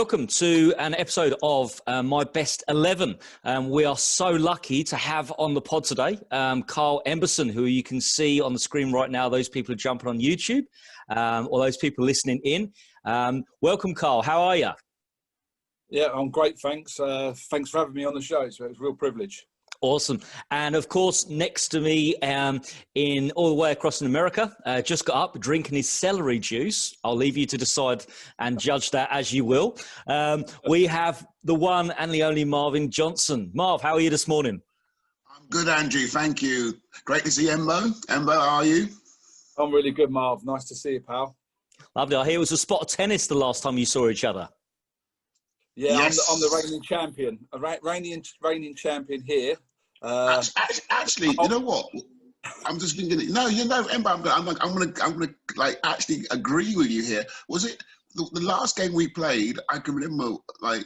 welcome to an episode of My Best 11. We are so lucky to have on the pod today Carl Emberson, who you can see on the screen right now. Those people are jumping on YouTube, or those people listening in. Welcome, Carl. How are you? Yeah, I'm great, thanks. Thanks for having me on the show. It's a real privilege. Awesome. And of course, next to me, in all the way across in America, just got up drinking his celery juice. I'll leave you to decide and judge that as you will. We have the one and the only Marvin Johnson. Marv, how are you this morning? I'm good, Andrew. Thank you. Great to see Embo. Embo, how are you? I'm really good, Marv. Nice to see you, pal. Lovely. I hear it was a spot of tennis the last time you saw each other. Yeah, Yes. I'm the reigning champion. Reigning champion here. Actually, you know what? I'm just thinking. No, Embo, I'm gonna like actually agree with you here. Was it the last game we played? I can remember at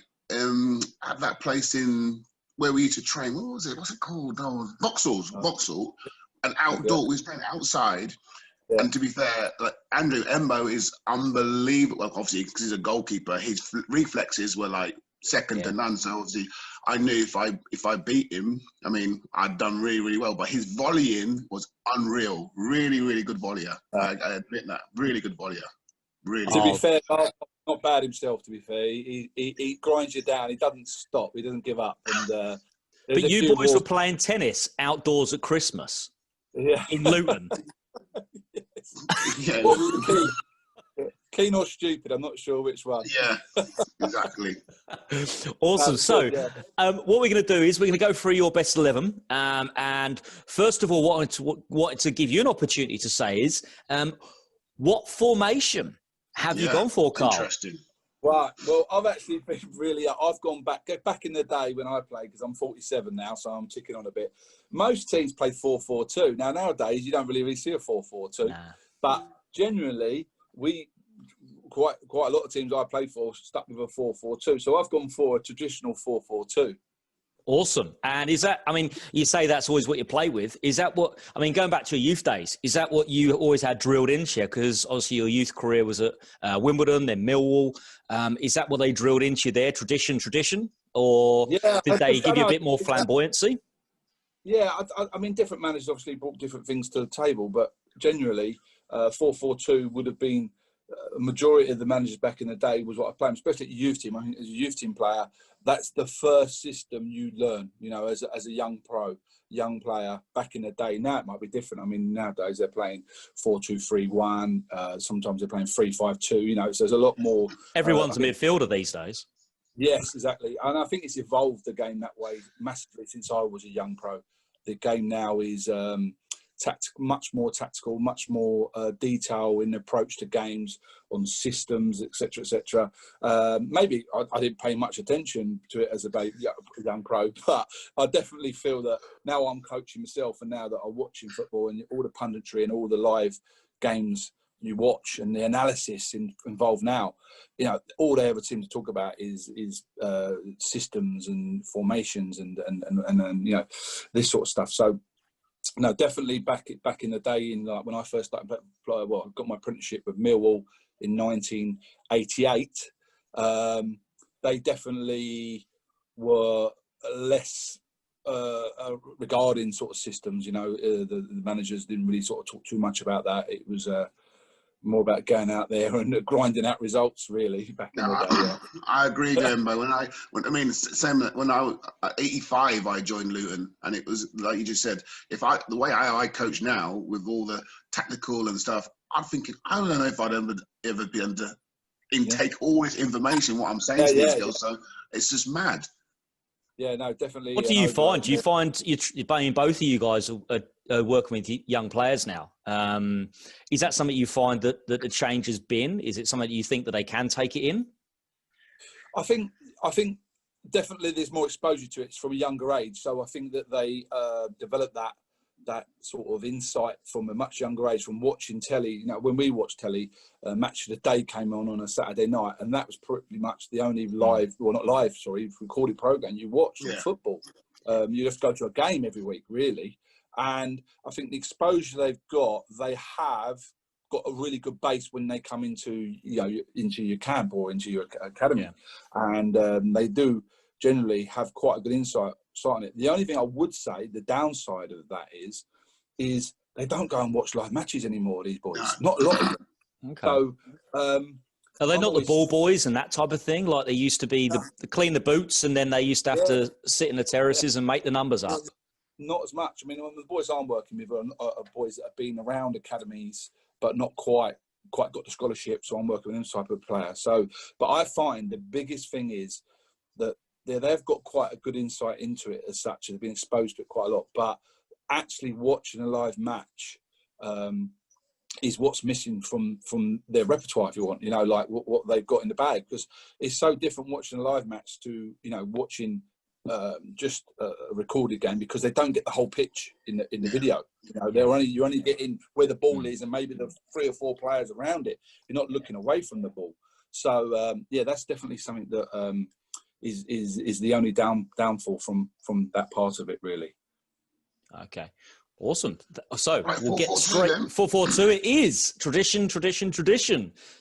that place in where we used to train. What was it? What's it called? Oh, Vauxhall. And outdoor. We was playing outside. Yeah. And to be fair, like Andrew, Embo is unbelievable. Well, obviously, because he's a goalkeeper, his reflexes were like second to none. So obviously, I knew if I beat him, I mean, I'd done really, really well. But his volleying was unreal. Really, really good volleyer. I admit that. Really good volleyer. Really. To be fair, not bad himself. To be fair, he grinds you down. He doesn't stop. He doesn't give up. And but you boys were playing tennis outdoors at Christmas. Yeah. In Luton. Yeah. Keen or stupid, I'm not sure which one. Yeah, exactly. Awesome. So what we're going to do is we're going to go through your best 11. And first of all, what I wanted to give you an opportunity to say is, what formation have you gone for, Carl? Interesting. Right. Well, I've actually been I've gone back in the day when I played, because I'm 47 now, so I'm ticking on a bit. Most teams play 4-4-2. Now, nowadays, you don't really see a 4-4-2. Nah. But generally, quite a lot of teams I played for stuck with a 4-4-2. So I've gone for a traditional 4-4-2. Awesome. And is that, I mean, you say that's always what you play with. Is that what, I mean, going back to your youth days, is that what you always had drilled into you? Because obviously your youth career was at Wimbledon, then Millwall. Is that what they drilled into you there, tradition? Or did they give you a bit more flamboyancy? Yeah, I mean, different managers obviously brought different things to the table, but generally 4-4-2 would have been a majority of the managers back in the day was what I played, especially at youth team. I think as a youth team player, that's the first system you learn, you know, as a young player back in the day. Now it might be different. I mean, nowadays they're playing 4-2-3-1. Sometimes they're playing 3-5-2, you know, so there's a lot more. Everyone's a midfielder these days. Yes, exactly. And I think it's evolved the game that way massively since I was a young pro. The game now is much more tactical, much more detail in the approach to games, on systems, etc., etc. Maybe I didn't pay much attention to it as a young pro, but I definitely feel that now I'm coaching myself, and now that I'm watching football and all the punditry and all the live games you watch and the analysis involved now, you know, all they ever seem to talk about is systems and formations and you know, this sort of stuff. So. No, definitely back in the day, in like when I first started, I got my apprenticeship with Millwall in 1988. They definitely were less regarding sort of systems. You know, the managers didn't really sort of talk too much about that. It was more about going out there and grinding out results, really, back in the day. Yeah. I agree, Embo. When I was at 85, I joined Luton, and it was like you just said. The way I coach now with all the tactical and stuff, I'm thinking I don't know if I'd ever be able to intake all this information. What I'm saying to these girls, so it's just mad. Yeah, no, definitely. What do you find? Do you find both of you guys are working with young players now? Is that something you find that the change has been? Is it something that you think that they can take it in? I think definitely there's more exposure to it from a younger age. So I think that they develop that sort of insight from a much younger age, from watching telly. You know, when we watched telly, Match of the Day came on a Saturday night, and that was pretty much the only recorded program you watched on football. You just go to a game every week, really. And I think the exposure they've got, they have got a really good base when they come into into your camp or into your academy, and they do generally have quite a good insight on it. The only thing I would say, the downside of that is they don't go and watch live matches anymore. These boys, not a lot of them. Okay. So, are they not the ball boys and that type of thing? Like they used to be the clean the boots, and then they used to have to sit in the terraces and make the numbers up. Not as much. I mean, the boys I'm working with are boys that have been around academies, but not quite got the scholarship. So I'm working with them type of player. So, but I find the biggest thing is that they've got quite a good insight into it as such. They've been exposed to it quite a lot. But actually watching a live match is what's missing from their repertoire, if you want, like what they've got in the bag. Because it's so different watching a live match to, watching just a recorded game, because they don't get the whole pitch in the video. You're only getting where the ball is and maybe the 3 or 4 players around it. You're not looking away from the ball. So, that's definitely something that is the only downfall from that part of it, really. Okay. Awesome. So we'll get straight 4-4-2. It is tradition.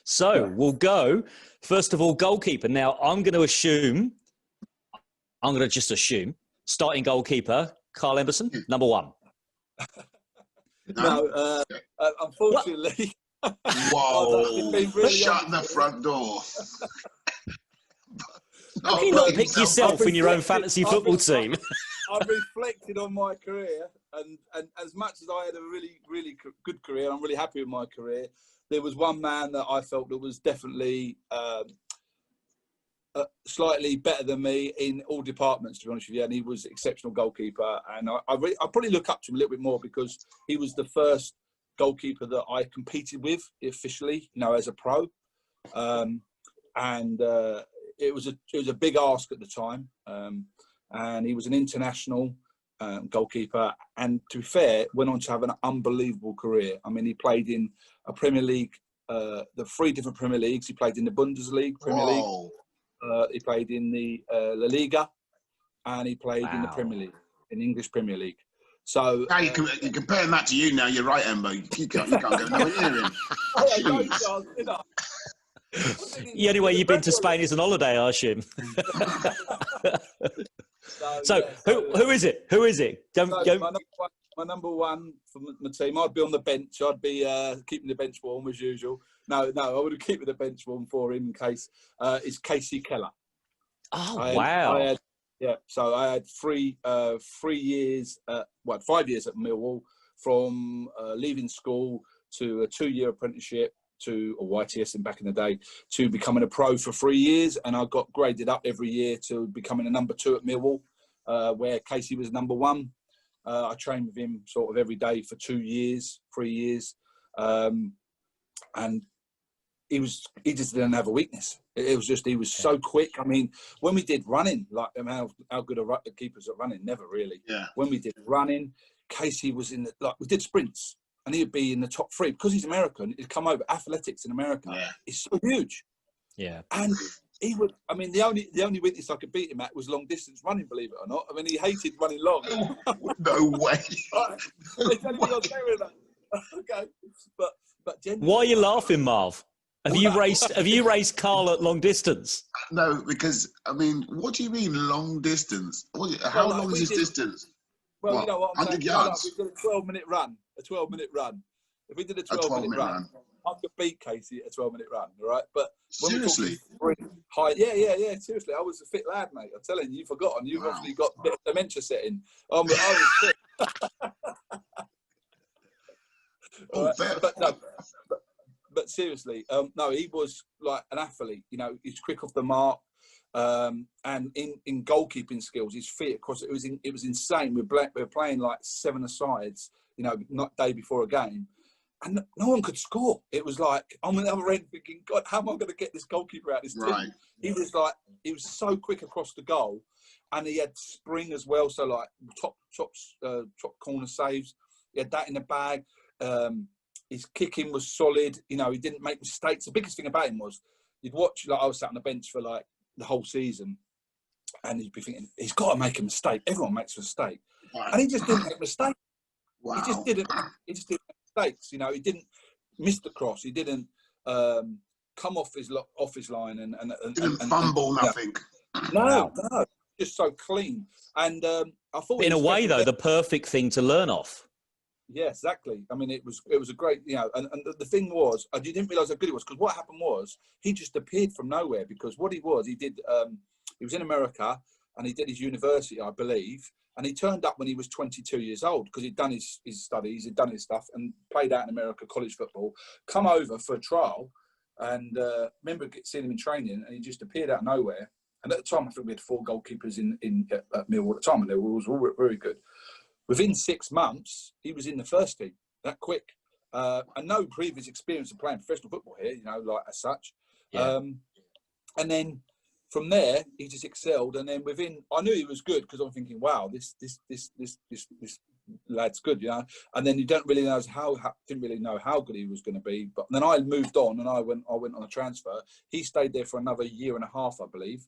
So we'll go, first of all, goalkeeper. Now I'm going to just assume starting goalkeeper, Carl Emberson, number 1. No, unfortunately. Whoa. Really shut the front door. Have you not picked yourself in your own fantasy football team? I've reflected on my career, and as much as I had a really, really good career, I'm really happy with my career. There was one man that I felt that was definitely slightly better than me in all departments, to be honest with you, and he was an exceptional goalkeeper. And I probably look up to him a little bit more because he was the first goalkeeper that I competed with officially, as a pro, and it was a big ask at the time. And he was an international goalkeeper, and to be fair, went on to have an unbelievable career. I mean, he played in a Premier League, the 3 different Premier Leagues. He played in the Bundesliga, Premier League. He played in the La Liga, and he played in the Premier League, in the English Premier League. So now you're comparing that to you. Now you're right, Embo. You can't go nowhere near him. The only way you've been to Spain is on holiday, I assume. So who is it? Who is it? My number 1 for my team. I'd be on the bench. I'd be keeping the bench warm as usual. No, I would have kept the bench warm for him in case. Is Casey Keller. Oh, wow. So I had 5 years at Millwall, from leaving school to a 2-year apprenticeship to a YTS back in the day, to becoming a pro for 3 years, and I got graded up every year to becoming a number 2 at Millwall, where Casey was number 1. I trained with him sort of every day for 3 years, and he just didn't have a weakness. It was just, he was so quick. I mean, when we did running, like how good are keepers at running? Never really. Yeah. When we did running, Casey was we did sprints, and he'd be in the top 3 because he's American. He'd come over. Athletics in America is so huge. Yeah. And he would. I mean, the only weakness I could beat him at was long distance running. Believe it or not. I mean, he hated running long. No way. Okay, but genuinely, why are you laughing, Marv? Have you raced Carl at long distance? No, because I mean, what do you mean long distance? How long is this distance? Well, you know what I'm 100 saying? yards. We did a 12-minute run. If we did a 12-minute run, I could beat Casey at a 12-minute run, all right? But seriously? Yeah, seriously. I was a fit lad, mate. I'm telling you, you've forgotten. You've obviously got dementia setting. I was fit. But seriously, no, he was like an athlete. He's quick off the mark, and in goalkeeping skills, his feet across it was insane. We were playing like 7-a-sides, not day before a game, and no one could score. It was like I'm on the other end thinking, God, how am I going to get this goalkeeper out of this team? He was so quick across the goal, and he had spring as well. So like top corner saves, he had that in the bag. His kicking was solid. He didn't make mistakes. The biggest thing about him was you'd watch, like I was sat on the bench for like the whole season, and you'd be thinking, he's got to make a mistake. Everyone makes a mistake. And he just didn't make mistakes. He just didn't make mistakes. He didn't, miss the cross. He didn't come off his line and didn't fumble nothing. No, just so clean. And I thought, in a way, though, the perfect thing to learn off. Yeah, exactly. I mean, it was a great, and the thing was, I didn't realise how good it was, because what happened was he just appeared from nowhere, because what he was in America, and he did his university, I believe, and he turned up when he was 22 years old, because he'd done his studies, he'd done his stuff, and played out in America, college football, come over for a trial, and remember seeing him in training, and he just appeared out of nowhere. And at the time, I think we had 4 goalkeepers at Millwall at the time, and they were all very good. Within 6 months, he was in the first team, that quick. And no previous experience of playing professional football here, like as such. Yeah. And then from there, he just excelled. And then I knew he was good, because I'm thinking, wow, this lad's good, And then you didn't really know how good he was going to be. But then I moved on, and I went on a transfer. He stayed there for another year and a half, I believe.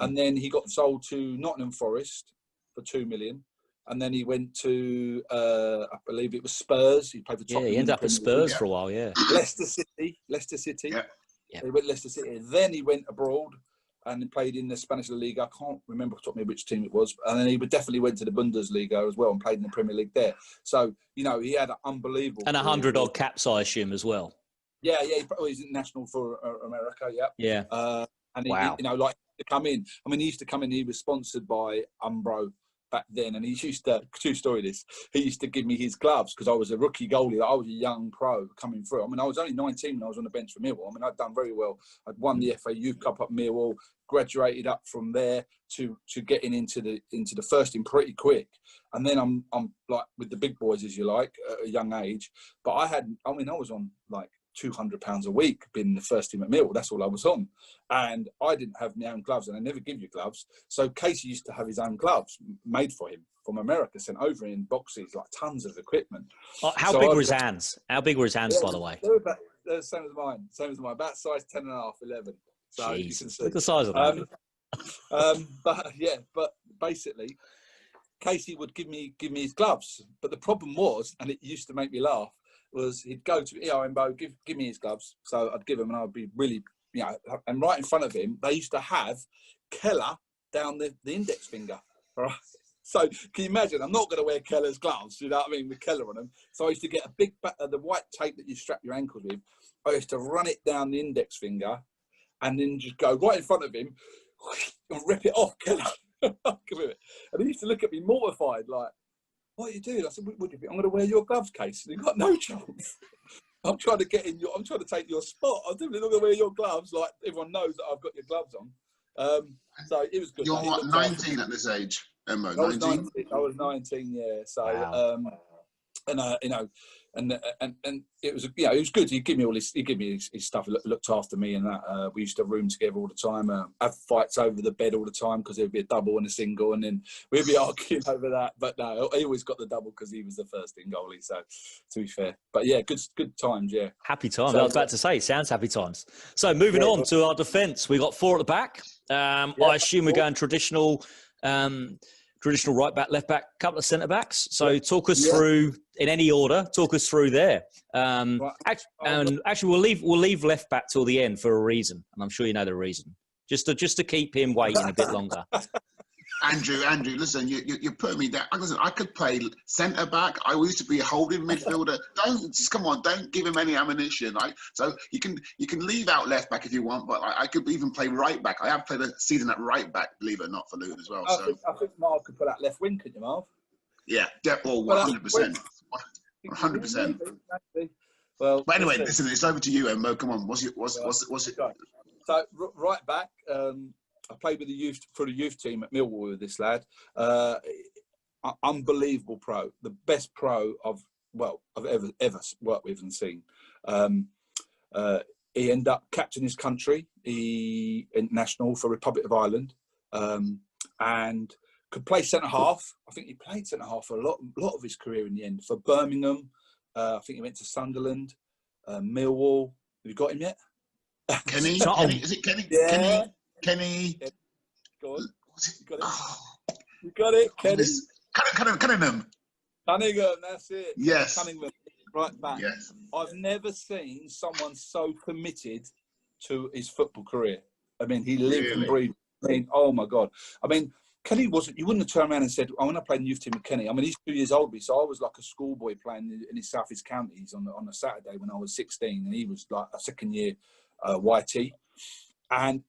And then he got sold to Nottingham Forest for $2 million. And then he went to, I believe it was Spurs. He played for Tottenham. Yeah, he ended up at Spurs for a while, yeah. Leicester City. Yeah. He went to Leicester City. Then he went abroad and he played in the Spanish La Liga. I can't remember off the top of my head which team it was. And then he definitely went to the Bundesliga as well and played in the Premier League there. So, he had an unbelievable... And 100-odd caps, I assume, as well. Yeah, he's international for America, yeah. And he, to come in. I mean, he used to come in, he was sponsored by Umbro back then, and he used to, true story this, he used to give me his gloves, because I was a rookie goalie. I was a young pro coming through. I mean, I was only 19 when I was on the bench for Millwall. I mean, I'd done very well. I'd won the FA Youth Cup at Millwall, graduated up from there to getting into the first team pretty quick. And then I'm like with the big boys, as you like, at a young age. But I was on like £200 a week being the first team at Millwall. That's all I was on. And I didn't have my own gloves, and they never give you gloves. So Casey used to have his own gloves made for him from America, sent over in boxes, like tons of equipment. How big were his hands? How big were his hands, by the way? They're the same as mine. About size 10 and a half, 11. So Jeez, you can see. look at the size of that. But basically, Casey would give me his gloves. But the problem was, and it used to make me laugh, was he'd go to Embo, give me his gloves. So I'd give him, and I'd be really, and right in front of him, they used to have Keller down the index finger. Right? So can you imagine? I'm not going to wear Keller's gloves, you know what I mean, with Keller on them. So I used to get a big, the white tape that you strap your ankles with. I used to run it down the index finger, and then just go right in front of him and rip it off, Keller. And he used to look at me mortified, like, what are you doing? I said, what do you think? I'm going to wear your gloves, Case. And he got no chance. I'm trying to I'm trying to take your spot. I'm definitely not going to wear your gloves. Like, everyone knows that I've got your gloves on. So it was good. You're what, 19 at this age, Emma? 19? I was 19, yeah. So, wow. And it was, it was good. He'd give me his stuff, looked after me, and that. We used to room together all the time, have fights over the bed all the time, because there'd be a double and a single, and then we'd be arguing over that. But no, he always got the double because he was the first in goalie. So, to be fair, but yeah, good times, yeah. Happy times. I was about to say, sounds happy times. So moving on to our defence, we got 4 at the back. I assume we're going traditional right back, left back, couple of centre backs. So talk us through, in any order, talk us through there. Actually, we'll leave left back till the end for a reason, and I'm sure you know the reason. Just to keep him waiting a bit longer. Andrew, listen, you're putting me down. Listen, I could play centre back. I used to be a holding midfielder. Don't give him any ammunition. Right? So you can leave out left back if you want, but I could even play right back. I have played a season at right back, believe it or not, for Luton as well. I think Marv could put that left wing, couldn't you, Marv? Yeah, 100%. 100%. Well, but anyway, listen, it's over to you, Emmo. Come on, what's it? So right back. I played with the youth team at Millwall with this lad. Unbelievable pro, the best pro I've ever worked with and seen. He ended up captaining his country. He international for Republic of Ireland, and could play centre half. I think he played centre half for a lot of his career in the end for Birmingham. I think he went to Sunderland, Millwall. Have you got him yet? Kenny? Is it Kenny? Yeah. Kenny. Go on. You got it, Kenny. Cunningham. Cunningham, that's it. Yes. Cunningham. right back. Yes. I've never seen someone so committed to his football career. I mean, he lived and Really? breathed. I mean, oh my God. I mean, Kenny wasn't, you wouldn't have turned around and said, I want to play in the youth team with Kenny. I mean, he's 2 years older, so I was like a schoolboy playing in his South East counties on a Saturday when I was 16, and he was like a second year YT. And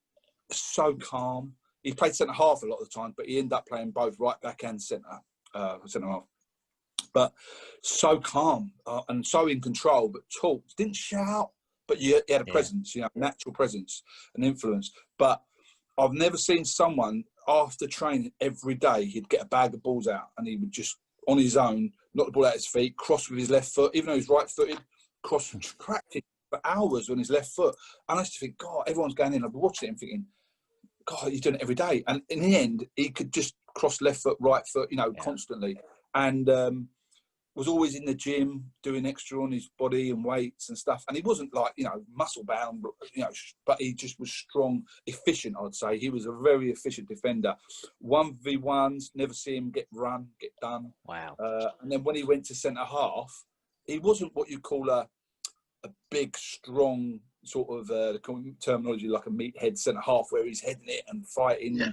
so calm. He played centre half a lot of the time, but he ended up playing both right back and centre half. But so calm and so in control, but talked, didn't shout, but he had a presence, natural presence and influence. But I've never seen someone after training every day, he'd get a bag of balls out and he would just, on his own, knock the ball out his feet, cross with his left foot, even though he's right-footed, cross, practice for hours on his left foot. And I used to think, God, everyone's going in. I'd be watching it and thinking, God, he's doing it every day. And in the end, he could just cross left foot, right foot, constantly. And was always in the gym doing extra on his body and weights and stuff. And he wasn't like, muscle bound, but he just was strong, efficient, I'd say. He was a very efficient defender. 1v1s, never see him get done. Wow. And then when he went to centre half, he wasn't what you call a big, strong sort of terminology, like a meathead centre half where he's heading it and fighting. Yeah.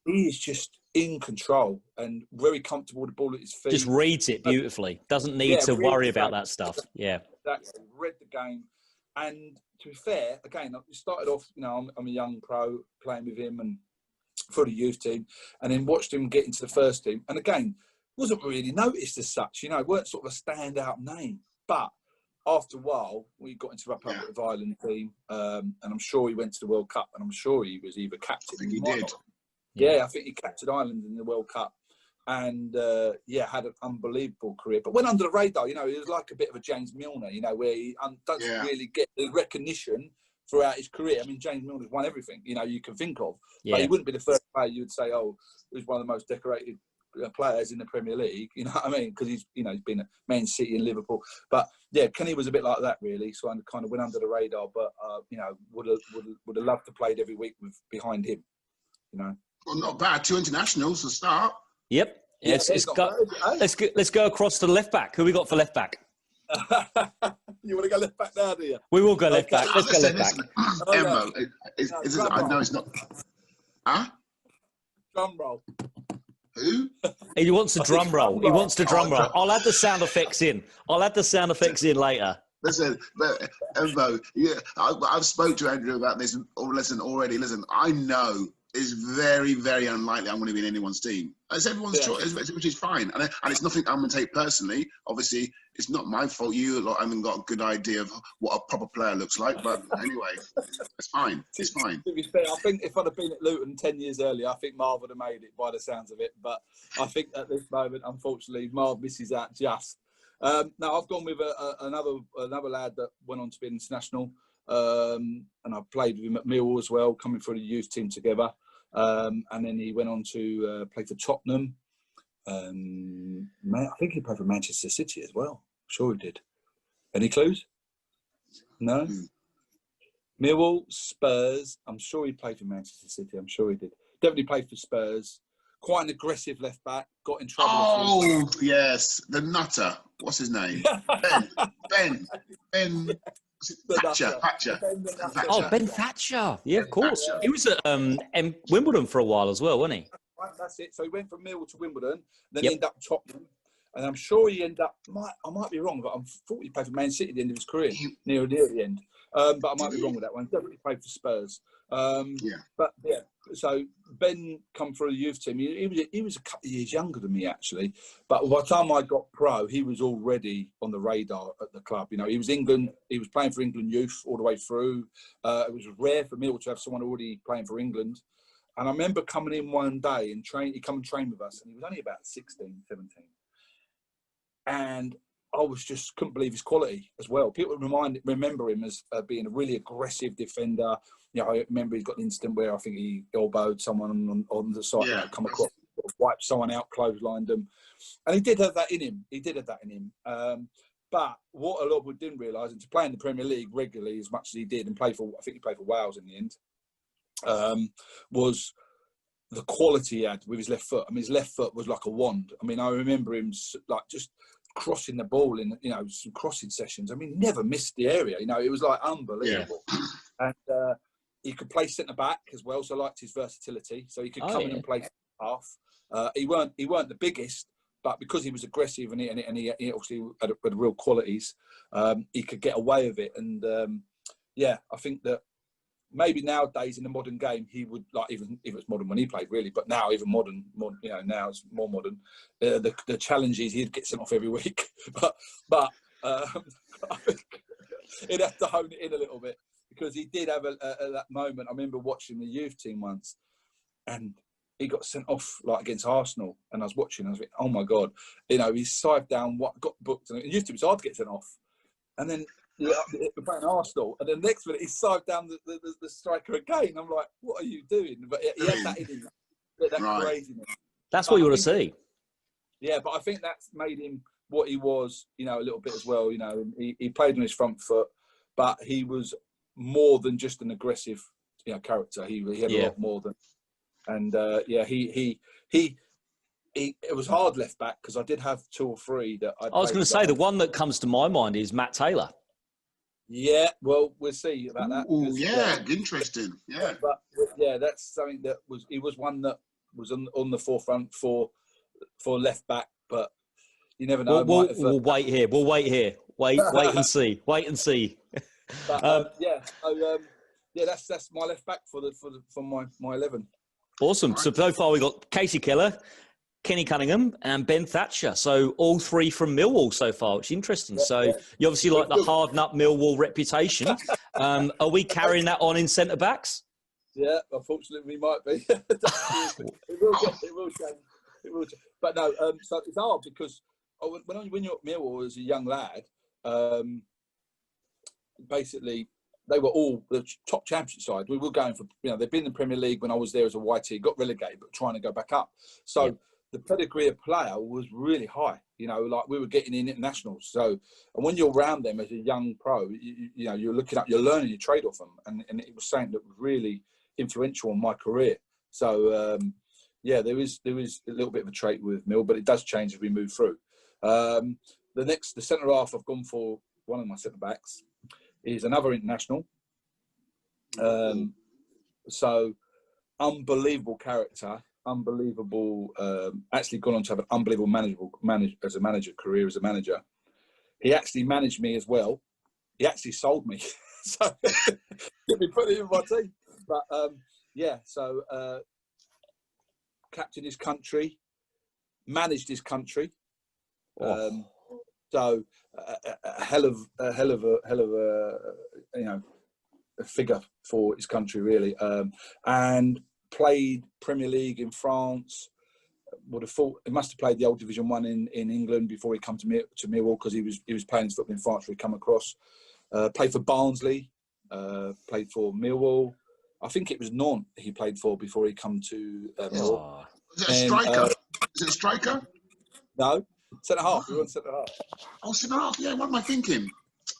He is just in control and very comfortable with the ball at his feet. Just reads it beautifully. Doesn't need to worry about that stuff. Yeah. Exactly. Read the game. And to be fair, again, I started off, I'm a young pro playing with him and for the youth team, and then watched him get into the first team. And again, wasn't really noticed as such, weren't sort of a standout name. But after a while, we got into the Republic of Ireland team, and I'm sure he went to the World Cup, and I'm sure he was either captain. I think he did. Yeah, I think he captained Ireland in the World Cup, and had an unbelievable career. But went under the radar, he was like a bit of a James Milner, where he doesn't really get the recognition throughout his career. I mean, James Milner's won everything, you can think of. But he wouldn't be the first player you would say, oh, he's one of the most decorated players in the Premier League, you know what I mean? Because he's been at Man City and Liverpool. But yeah, Kenny was a bit like that really. So I kind of went under the radar, but would have loved to played every week behind him, Well, not bad. 2 internationals to start. Yep. Let's go across to the left back. Who we got for left back? You want to go left back now, do you? We will go left back. Let's go left back. Emma, I know it's not. Huh? Drum roll. Who? He wants a drum roll. He wants the drum roll. I'll add the sound effects in. Later. Listen, but Emma, I've spoke to Andrew about this. Already. Listen, I know it's very, very unlikely I'm going to be in anyone's team. It's everyone's choice, which is fine. And it's nothing I'm going to take personally. Obviously, it's not my fault. You haven't got a good idea of what a proper player looks like. But anyway, it's fine. It's fine. To be fair, I think if I'd have been at Luton 10 years earlier, I think Marv would have made it by the sounds of it. But I think at this moment, unfortunately, Marv misses out just. Now, I've gone with another lad that went on to be international. And I played with him at Millwall as well, coming through the youth team together. And then he went on to play for Tottenham. I think he played for Manchester City as well. I'm sure he did. Any clues? No? Millwall, Spurs. I'm sure he played for Manchester City. I'm sure he did. Definitely played for Spurs. Quite an aggressive left back. Got in trouble. Oh, yes. The nutter. What's his name? Ben. Thatcher. Oh, Ben Thatcher. Yeah, of course. He was at Wimbledon for a while as well, wasn't he? Right, that's it. So he went from Millwall to Wimbledon, then he ended up Tottenham, and I'm sure he ended up. I might be wrong, but I thought he played for Man City at the end of his career, near the end. But I might be wrong with that one. Definitely played for Spurs. But yeah, so Ben come through the youth team. He was a couple of years younger than me actually, but by the time I got pro, he was already on the radar at the club. He was England. He was playing for England youth all the way through. It was rare for Millwall to have someone already playing for England. And I remember coming in one day and he come and train with us, and he was only about 16, 17. And I was just couldn't believe his quality as well. People remember him as being a really aggressive defender. I remember he's got an incident where I think he elbowed someone on the side, come across, wiped someone out, clotheslined them, and he did have that in him. But what a lot of people didn't realise, and to play in the Premier League regularly as much as he did, and I think he played for Wales in the end, was the quality he had with his left foot. I mean, his left foot was like a wand. I mean, I remember him like just crossing the ball in, you know, some crossing sessions. I mean, never missed the area. You know, it was like unbelievable. Yeah. And he could play centre back as well, so I liked his versatility. So he could come in and play half. He weren't the biggest, but because he was aggressive and he obviously had real qualities, he could get away with it. And I think that maybe nowadays in the modern game, he would, like, even if it's modern when he played, really, but now even modern, you know, now it's more modern. The challenge is he'd get sent off every week, but I think he'd have to hone it in a little bit, because he did have that moment. I remember watching the youth team once, and he got sent off like against Arsenal, and I was watching. I was like, "Oh my God!" You know, he sived down what got booked, and it used to be hard to get sent off, and then. We're playing Arsenal, and then next minute he sived down the striker again. I'm like, what are you doing? But he had that in him, that craziness. That's what you want to see. Yeah, but I think that's made him what he was, you know, a little bit as well. You know, he played on his front foot, but he was more than just an aggressive, you know, character. He had a lot more than, and it was hard left back, because I did have 2 or 3 that I was going to say the one that comes to my mind is Matt Taylor. Yeah, well, we'll see about that. Oh, yeah, interesting. Yeah, but that's something that he was one that was on the forefront for left back, but you never know. We'll wait here. We'll wait here. Wait and see. Wait and see. But, that's my left back for my 11. Awesome. So far we got Casey Keller, Kenny Cunningham, and Ben Thatcher. So all 3 from Millwall so far, which is interesting. You obviously like the hard-nut Millwall reputation. Are we carrying that on in centre-backs? Yeah, unfortunately we might be. It will change. But no, so it's hard, because when you're at Millwall as a young lad, basically they were all the top championship side. We were going for, you know, they've been in the Premier League when I was there as a YT, got relegated, but trying to go back up. So the pedigree of player was really high. You know, like we were getting in internationals. So, and when you're around them as a young pro, you know, you're looking up, you're learning your trade off them. And it was something that was really influential on my career. So, there is a little bit of a trait with Mill, but it does change as we move through. The centre half I've gone for, one of my centre backs, is another international. So unbelievable character, unbelievable. Actually gone on to have an unbelievable career as a manager. He actually managed me as well. He actually sold me, so get me put it in my team. But captained his country, managed his country. So a hell of a you know, a figure for his country, really, and played Premier League in France. Would have thought he must have played the old Division 1 in England before he come to Millwall, because he was playing football in France before he come across. Played for Barnsley, played for Millwall. I think it was Nantes he played for before he come to Millwall. Is it a striker? Is it a striker? No. Centre half. We were on centre half. Oh, centre half. Yeah. What am I thinking?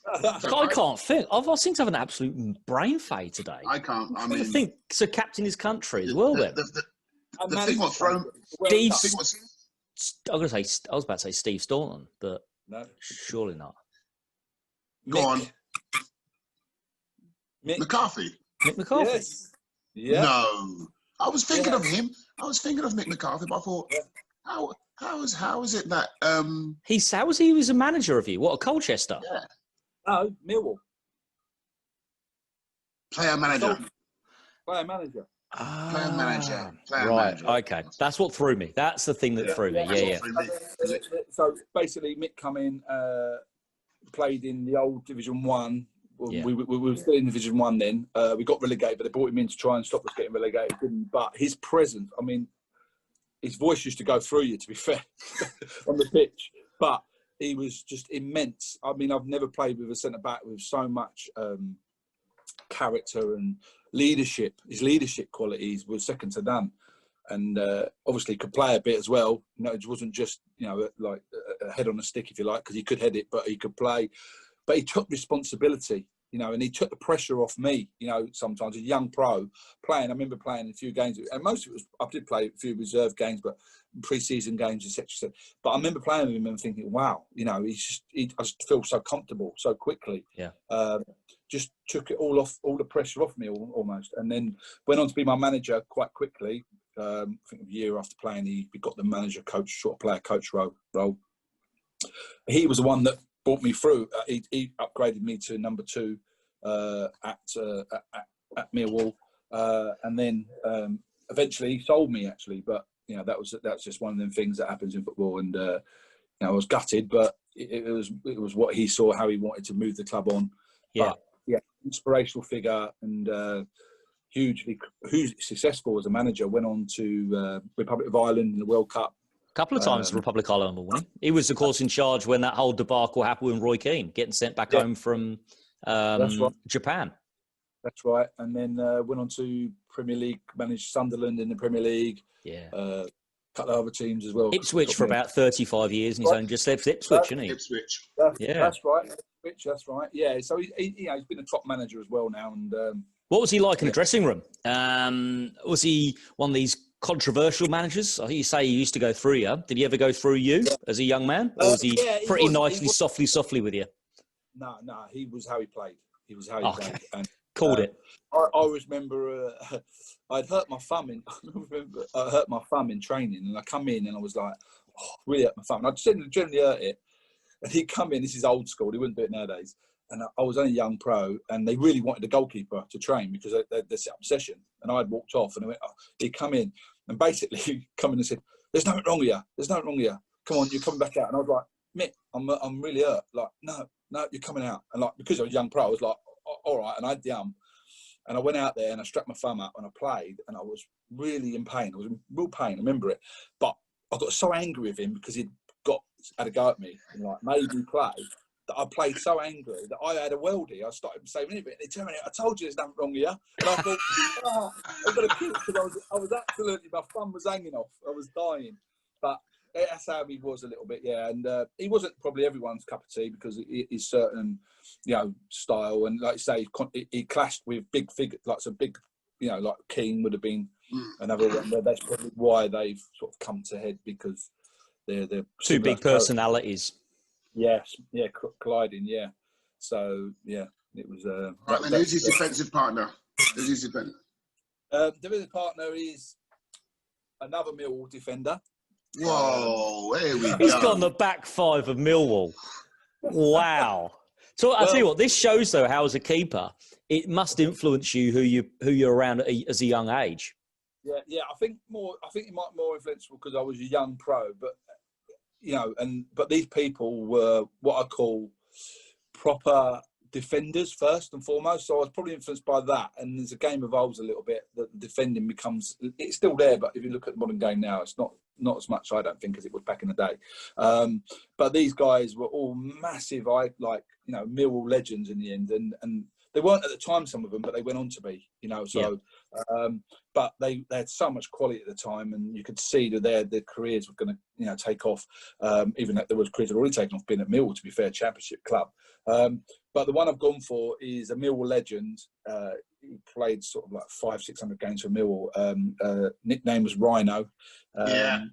I can't think. I seem to have an absolute brain fade today. I can't. I mean, think so. Captain his country as well. Then the thing was thrown. I was about to say Steve Staunton, but no, surely not. Go on. McCarthy. Mick McCarthy. Yes. Yeah. No, I was thinking of him. I was thinking of Mick McCarthy, but I thought, how is it that he was a manager of you? What, a Colchester? Yeah. No, Millwall. Player manager. Player manager. Player manager. Player right. manager. Okay. That's what threw me. That's the thing that threw me. Yeah. So basically, Mick come in, played in the old Division 1. We were still in Division 1 then. We got relegated, but they brought him in to try and stop us getting relegated. But his presence, I mean, his voice used to go through you, to be fair, on the pitch. But he was just immense. I mean, I've never played with a centre-back with so much character and leadership. His leadership qualities were second to none. And obviously could play a bit as well. You know, it wasn't just, you know, like a head on a stick, if you like, because he could head it, but he could play. But he took responsibility, you know, and he took the pressure off me, you know, sometimes. A young pro playing, I remember playing a few games, and most of it was, I did play a few reserve games, but pre-season games, etc. But I remember playing with him and thinking, wow, you know, I just feel so comfortable so quickly. Yeah. Just took it all the pressure off me almost, and then went on to be my manager quite quickly. I think a year after playing, he got the manager, coach, sort of player coach role. He was the one that brought me through. He upgraded me to number 2 at Millwall, and then eventually he sold me actually. But you know, that's just one of them things that happens in football, and you know, I was gutted, but it was what he saw, how he wanted to move the club on. Yeah. But, yeah, inspirational figure, and hugely successful as a manager. Went on to Republic of Ireland in the World Cup. A couple of times Republic of Ireland, wasn't he? He was, of course, in charge when that whole debacle happened with Roy Keane, getting sent back home from Japan. That's right. And then went on to Premier League, managed Sunderland in the Premier League. Yeah. A couple of other teams as well. Ipswich for about 35 years, and he's only just left Ipswich, isn't he? Ipswich. That's right. Ipswich, that's right. Yeah. So he's been a top manager as well now. And what was he like in the dressing room? Was he one of these controversial managers? I think you say he used to go through you. Did he ever go through you as a young man, or was he pretty nicely, softly with you? No. He was how he played. He was how he played. And, called it. I always remember I'd hurt my thumb in training, and I come in and I was like, really hurt my thumb. And I generally hurt it. And he'd come in, this is old school, he wouldn't do it nowadays. And I was only a young pro, and they really wanted a goalkeeper to train because they set up a session. And I'd walked off, and he'd come in, and basically he'd come in and said, there's nothing wrong with you. There's nothing wrong with you. Come on, you're coming back out. And I was like, Mick, I'm really hurt. Like, no, you're coming out. And like, because I was a young pro, I was like, all right. And I had the and I went out there and I strapped my thumb out and I played, and I was really in pain. I was in real pain, I remember it. But I got so angry with him because he'd had a go at me and like made me play, that I played so angry that I had a weldy. I started saying anything. They turned me, I told you there's nothing wrong with you. And I thought, I've got a kick, because I was absolutely, my thumb was hanging off. I was dying. But that's how he was a little bit, yeah. And he wasn't probably everyone's cup of tea because he's certain, you know, style. And like I say, he clashed with big figures, like some big, you know, like Keane would have been another one. That's probably why they've sort of come to head, because they're two big personalities. Yes, yeah, colliding, yeah. So yeah, it was. Right, then who's his defensive partner? Who's his defensive? Defensive partner is another Millwall defender. Whoa, there we go. He's got the back five of Millwall. Wow. So I'll tell you what, this shows though how as a keeper, it must influence you who you're around as a young age. Yeah. I think it might be more influential because I was a young pro, but you know, but these people were what I call proper defenders first and foremost. So I was probably influenced by that. And as the game evolves a little bit, the defending it's still there, but if you look at the modern game now, it's not as much, I don't think, as it was back in the day. But these guys were all massive, Millwall legends in the end, and they weren't at the time, some of them, but they went on to be, you know. So, but they had so much quality at the time, and you could see that their careers were going to, you know, take off. Even though there was careers already taken off being at Millwall, to be fair, Championship club. But the one I've gone for is a Millwall legend. He played sort of like 500-600 games for Millwall. Nickname was Rhino.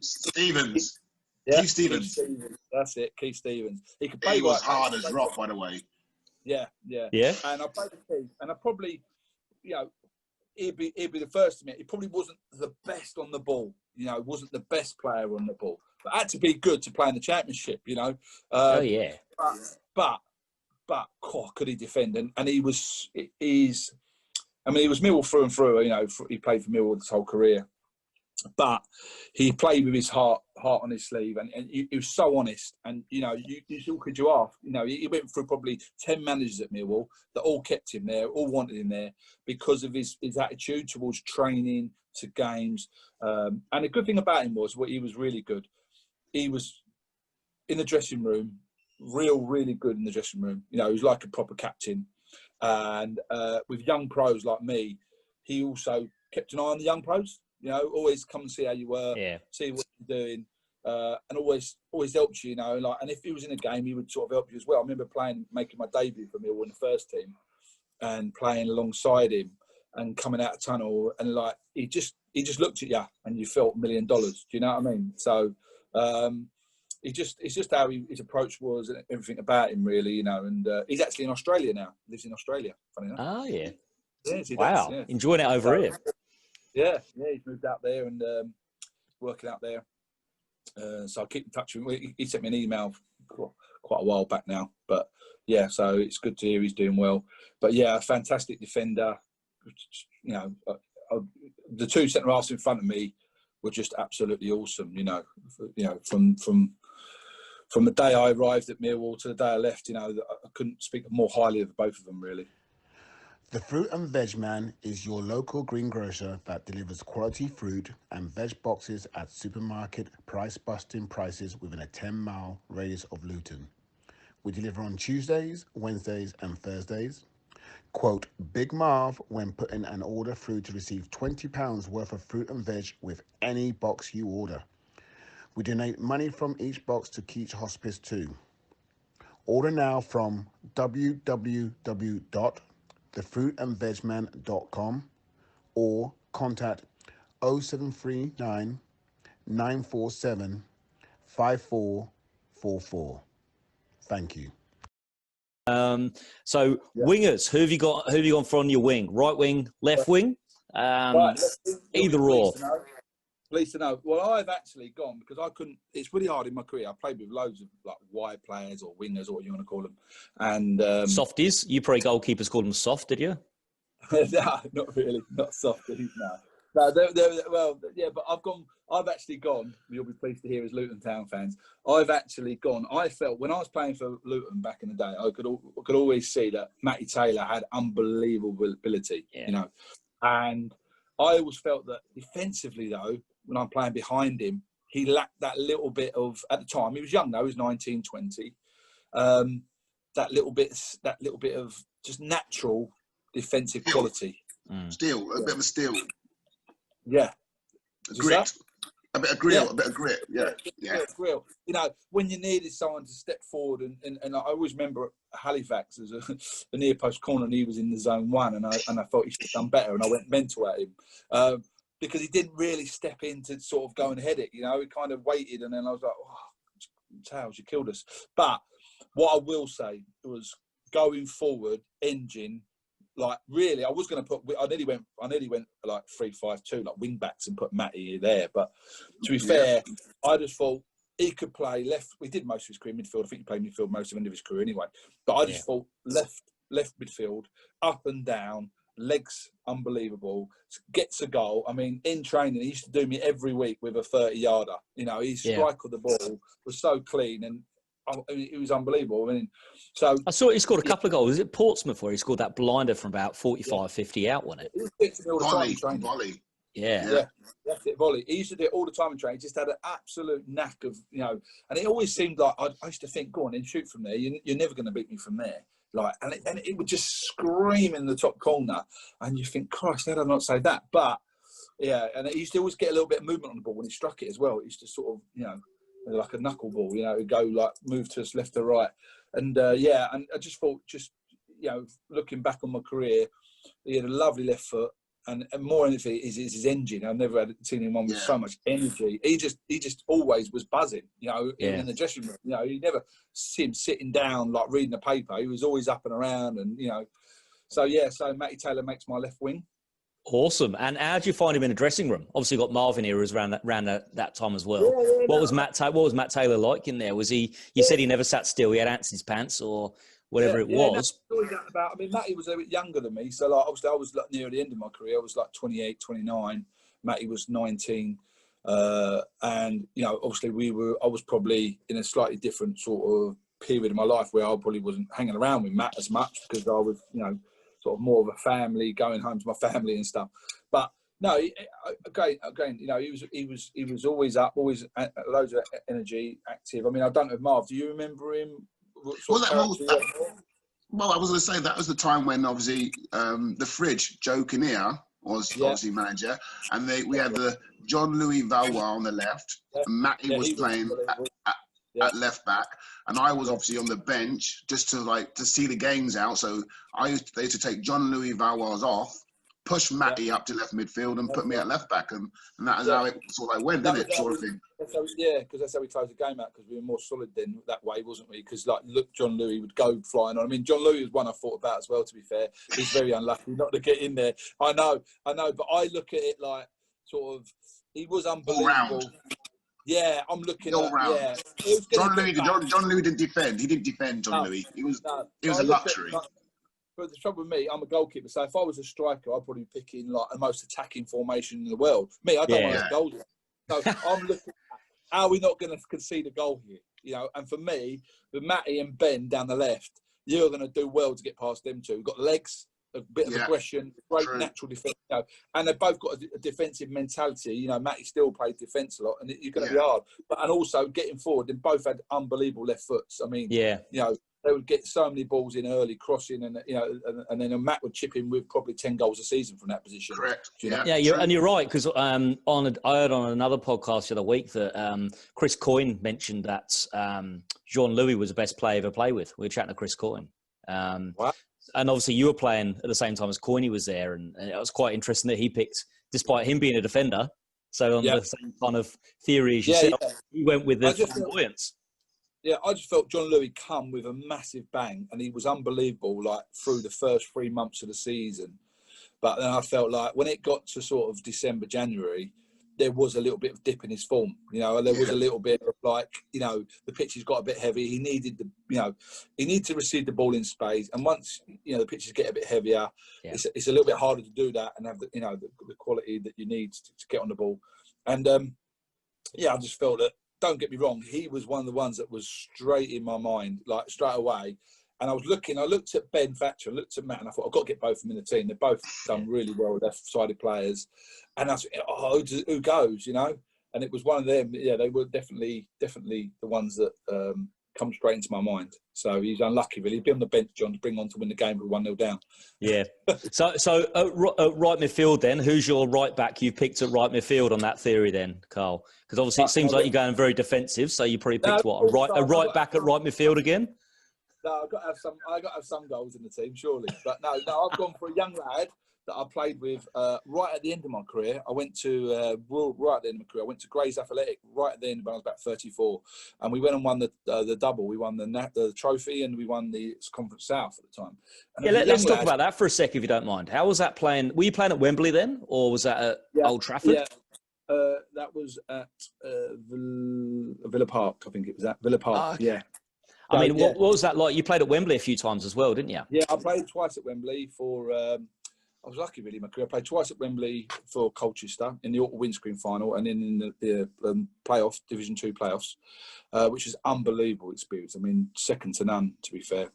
Stevens. Keith Stevens. That's it, Keith Stevens. He could play. He was hard as rock, by the way. Yeah. And I played with Keith, and I probably, you know, he'd be the first to admit he probably wasn't the best on the ball. You know, wasn't the best player on the ball, but had to be good to play in the Championship. You know. But could he defend? And he was Millwall through and through. You know, he played for Millwall his whole career. But he played with his heart on his sleeve, and he was so honest. And you know, could you ask? You know, he went through probably 10 managers at Millwall that all kept him there, all wanted him there because of his attitude towards training, to games. And the good thing about him was he was really good. He was in the dressing room, really good in the dressing room. You know, he was like a proper captain. And with young pros like me, he also kept an eye on the young pros. You know, always come and see how you were, see what you're doing, and always helped you. You know, and if he was in a game, he would sort of help you as well. I remember making my debut for Millwall in the first team, and playing alongside him, and coming out of tunnel, and like he just he just looked at you and you felt $1 million. Do you know what I mean? So it's just how his approach was and everything about him, really, you know. And he's actually in Australia now. Lives in Australia, funny enough. Oh, yeah. Yes, he Wow. does, yeah. Enjoying it over here. Yeah, he's moved out there and working out there. So I keep in touch with him. He sent me an email quite a while back now. But, yeah, so it's good to hear he's doing well. But, yeah, a fantastic defender. You know, the two centre-halves in front of me were just absolutely awesome, you know. From the day I arrived at Millwall to the day I left, you know, I couldn't speak more highly of both of them, really. The Fruit and Veg Man is your local greengrocer that delivers quality fruit and veg boxes at supermarket price-busting prices within a 10-mile radius of Luton. We deliver on Tuesdays, Wednesdays and Thursdays. Quote Big Marv when putting an order through to receive £20 worth of fruit and veg with any box you order. We donate money from each box to Keach Hospice too. Order now from www.thefruitandvegman.com or contact 0739 947 5444. Thank you. Wingers, who have you gone for on your wing? Right wing, left wing? Right, Either or. Pleased to know. Well, I've actually gone because I couldn't. It's really hard in my career. I played with loads of like wide players or wingers or what you want to call them, and softies. You probably goalkeepers called them soft, did you? No, not really, not softies. No. Well, yeah, but I've actually gone. You'll be pleased to hear, as Luton Town fans, I've actually gone. I felt when I was playing for Luton back in the day, I could always see that Matty Taylor had unbelievable ability, you know, and I always felt that defensively, though, when I'm playing behind him, he lacked that little bit of. At the time, he was young, though. He was 19, 20. That little bit of just natural defensive quality. Steel, a bit of a steel. Yeah. Grit. A bit of grill, a bit of grit. Yeah. Grill. You know, when you needed someone to step forward, and I always remember at Halifax as a near post corner, and he was in the zone one, and I thought he should have done better, and I went mental at him because he didn't really step in to sort of go and head it. You know, he kind of waited, and then I was like, "Oh, Tails, you killed us." But what I will say was, going forward, Engine. Like really, I was going to put. I nearly went like 3-5-2, like wing backs, and put Matty there. But to be fair, I just thought he could play left. We did most of his career midfield. I think he played midfield most of the end of his career anyway. But I just thought left midfield, up and down, legs unbelievable, gets a goal. I mean, in training, he used to do me every week with a 30-yarder. You know, his strike of the ball was so clean and. It was unbelievable. I mean, so I saw he scored a couple of goals. Was it Portsmouth where he scored that blinder from about 45, 50 out, wasn't it? He used to do it all the time in training. Volley. Yeah, that's it, volley. He used to do it all the time in training. He just had an absolute knack of, you know, and it always seemed like I used to think, go on and shoot from there. You're never going to beat me from there. Like, and it would just scream in the top corner, and you think, Christ, how did I not say that? But yeah, and he used to always get a little bit of movement on the ball when he struck it as well. It used to sort of, you know, like a knuckleball, you know, it'd go like move to us left to right, and and I just thought, you know, looking back on my career, he had a lovely left foot, and more than anything is his engine. I've never seen him with so much energy. He just always was buzzing, you know, even in the dressing room. You know, you never see him sitting down like reading a paper. He was always up and around, and you know, so Matty Taylor makes my left wing. Awesome. And how did you find him in the dressing room? Obviously, got Marvin here who's around that time as well. What was Matt Taylor like in there? Was he? You said he never sat still. He had ants in his pants or whatever it was. No, I mean, Matty was a bit younger than me, so like obviously I was like near the end of my career. I was like 28, 29. Matty was 19, and you know, obviously I was probably in a slightly different sort of period of my life where I probably wasn't hanging around with Matt as much because I was, you know, sort of more of a family, going home to my family and stuff. But no, again, you know, he was always up, always loads of energy, active. I mean, I don't know, Marv, do you remember him? Well, I was going to say that was the time when obviously the Fridge, Joe Kinnear, was obviously manager, and we had the John Louis Valois on the left, and Matty was playing at left back, and I was obviously on the bench just to see the games out. So they used to take John Louis Valois off, push Matty up to left midfield and put me at left back, and that is how it sort of went, didn't it? Sort of thing. Because that's how we closed the game out, because we were more solid then that way, wasn't we? Because look, John Louis would go flying on. I mean, John Louis was one I thought about as well. To be fair, he's very unlucky not to get in there. I know, but I look at it like sort of he was unbelievable. All round. Yeah, I'm looking all at round. yeah. John Louis didn't defend. He didn't defend. John Louis. It was a luxury. But the trouble with me, I'm a goalkeeper. So if I was a striker, I'd probably be picking like the most attacking formation in the world. Me, I don't want to goal. So I'm looking at how are we not going to concede a goal here? You know, and for me, with Matty and Ben down the left, you're going to do well to get past them two. We've got legs, a bit of aggression, great natural defence, you know, and they've both got a defensive mentality. You know, Matty still played defence a lot, and you're going to be hard. And also getting forward, they both had unbelievable left foots. I mean, you know, they would get so many balls in early, crossing, and you know, and then Matt would chip in with probably 10 goals a season from that position. Correct. You're right, because I heard on another podcast the other week that Chris Coyne mentioned that Jean Louis was the best player ever played with. We were chatting to Chris Coyne. Wow. And obviously you were playing at the same time as Coyne was there, and it was quite interesting that he picked, despite him being a defender, so on the same kind of theory as yourself, he went with the flamboyance. Yeah, I just felt John Louis come with a massive bang, and he was unbelievable, like, through the first 3 months of the season. But then I felt like when it got to sort of December, January, there was a little bit of dip in his form. You know, there was a little bit of like, you know, the pitches got a bit heavy. He needed to receive the ball in space. And once, you know, the pitches get a bit heavier, it's a little bit harder to do that and have the, you know, the quality that you need to get on the ball. And I just felt that, don't get me wrong, he was one of the ones that was straight in my mind, like straight away. And I looked at Ben Thatcher, looked at Matt, and I thought, I've got to get both of them in the team. They've both done really well with left-sided players. And I thought, who goes, you know? And it was one of them. Yeah, they were definitely the ones that come straight into my mind. So he's unlucky, really. He'd be on the bench, John, to bring on to win the game with 1-0 down. Yeah. So right midfield then, who's your right back you picked at right midfield on that theory then, Carl? Because obviously it seems like you're going very defensive, so you probably picked a right back at right midfield again? No, I've got to have some goals in the team, surely. But no, I've gone for a young lad that I played with right at the end of my career. I went to right at the end of my career. I went to Grays Athletic right at the end when I was about 34, and we went and won the double. We won the trophy, and we won the Conference South at the time. And let's talk about that for a sec, if you don't mind. How was that playing? Were you playing at Wembley then, or was that at Old Trafford? Yeah. That was at Villa Park, I think it was at Villa Park. Oh, okay. Yeah. I mean, what was that like? You played at Wembley a few times as well, didn't you? Yeah, I played twice at Wembley for. I was lucky, really, in my career. I played twice at Wembley for Colchester in the auto windscreen final, and then in the playoff, Division 2 playoffs, which is unbelievable experience. I mean, second to none, to be fair.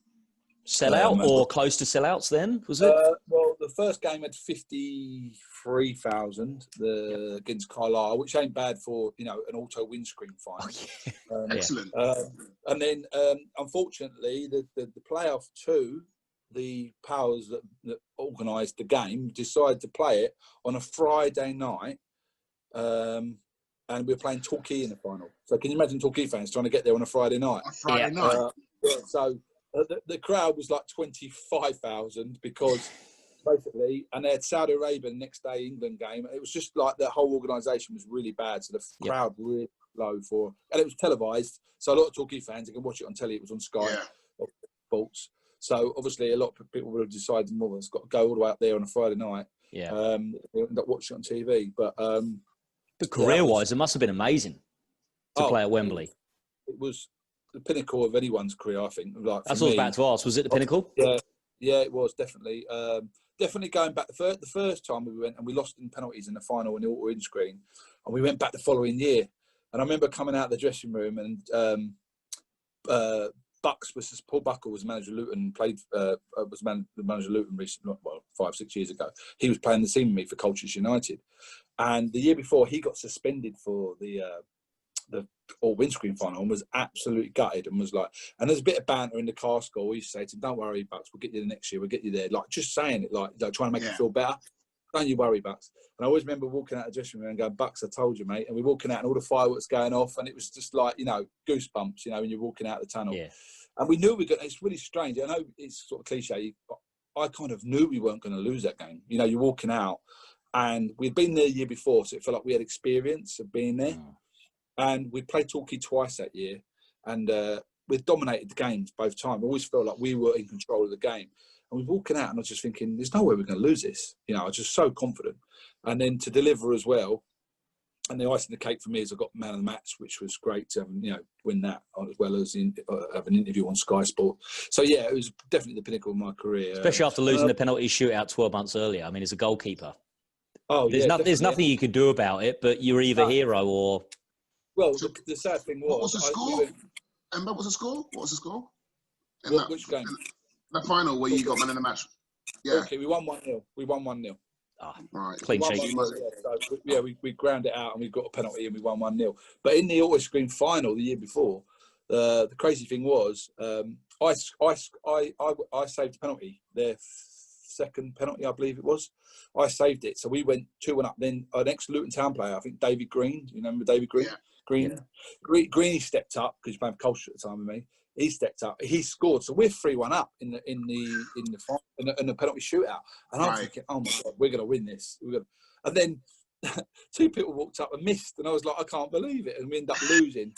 Sellout or close to sellouts then, was it? Well, the first game had 53,000 against Carlisle, which ain't bad for, you know, an auto windscreen final. Oh, yeah. Excellent. And then, unfortunately, the playoff 2, the powers that organised the game decided to play it on a Friday night, and we were playing Torquay in the final. So can you imagine Torquay fans trying to get there on a Friday night? So the crowd was like 25,000 because basically, and they had Saudi Arabia the next day England game. It was just like the whole organisation was really bad. So the crowd really low and it was televised. So a lot of Torquay fans, they can watch it on telly. It was on Sky Sports. So obviously a lot of people would have decided, well, it's got to go all the way up there on a Friday night. Yeah. They end up watching it on TV. But career-wise, it must have been amazing to play at Wembley. It was the pinnacle of anyone's career, I think. Like, that's what I was about to ask. Was it the pinnacle? Yeah, it was definitely. Definitely going back the first time we went, and we lost in penalties in the final in the auto screen, and we went back the following year. And I remember coming out of the dressing room, and Paul Buckle was manager of Luton, the manager of Luton recently, 5-6 years ago. He was playing the team with me for Colchester United, and the year before he got suspended for the all windscreen final and was absolutely gutted and was like, and there's a bit of banter in the car school. We used to say to him, "Don't worry, Bucks, we'll get you the next year. We'll get you there." Like just saying it, like trying to make you feel better. Don't you worry, Bucks. And I always remember walking out of the dressing room and going, "Bucks, I told you, mate." And we're walking out and all the fireworks going off, and it was just like, you know, goosebumps, you know, when you're walking out of the tunnel. Yeah. And we knew we got. It's really strange. I know it's sort of cliche, but I kind of knew we weren't going to lose that game. You know, you're walking out, and we'd been there the year before, so it felt like we had experience of being there. And we played Torquay twice that year, and we dominated the games both times. I always felt like we were in control of the game. And we're walking out, and I was just thinking, there's no way we're going to lose this. You know, I was just so confident. And then to deliver as well. And the icing on the cake for me is I got man of the match, which was great to win that, as well as have an interview on Sky Sport. So yeah, it was definitely the pinnacle of my career, especially after losing the penalty shootout 12 months earlier. I mean, as a goalkeeper, there's nothing you could do about it, but you're either hero or. Well, the sad thing was, what was the score? Emma, what was the score? What was the score? Which game? The final where you got man of the match. Yeah. Okay, we won 1-0. We won 1-0. Right. Clean sheet. We ground it out and we got a penalty and we won 1-0. But in the Auto Screen final the year before, the crazy thing was, I saved the penalty. Their second penalty, I believe it was. I saved it. So we went 2-1 up. Then our next Luton Town player, I think David Green. You remember David Green? Yeah. Greeny stepped up because he was playing for Colchester at the time with me. He stepped up. He scored. So we're 3-1 up in the penalty shootout. And I'm thinking, oh my God, we're going to win this. And then 2 people walked up and missed, and I was like, I can't believe it. And we ended up losing.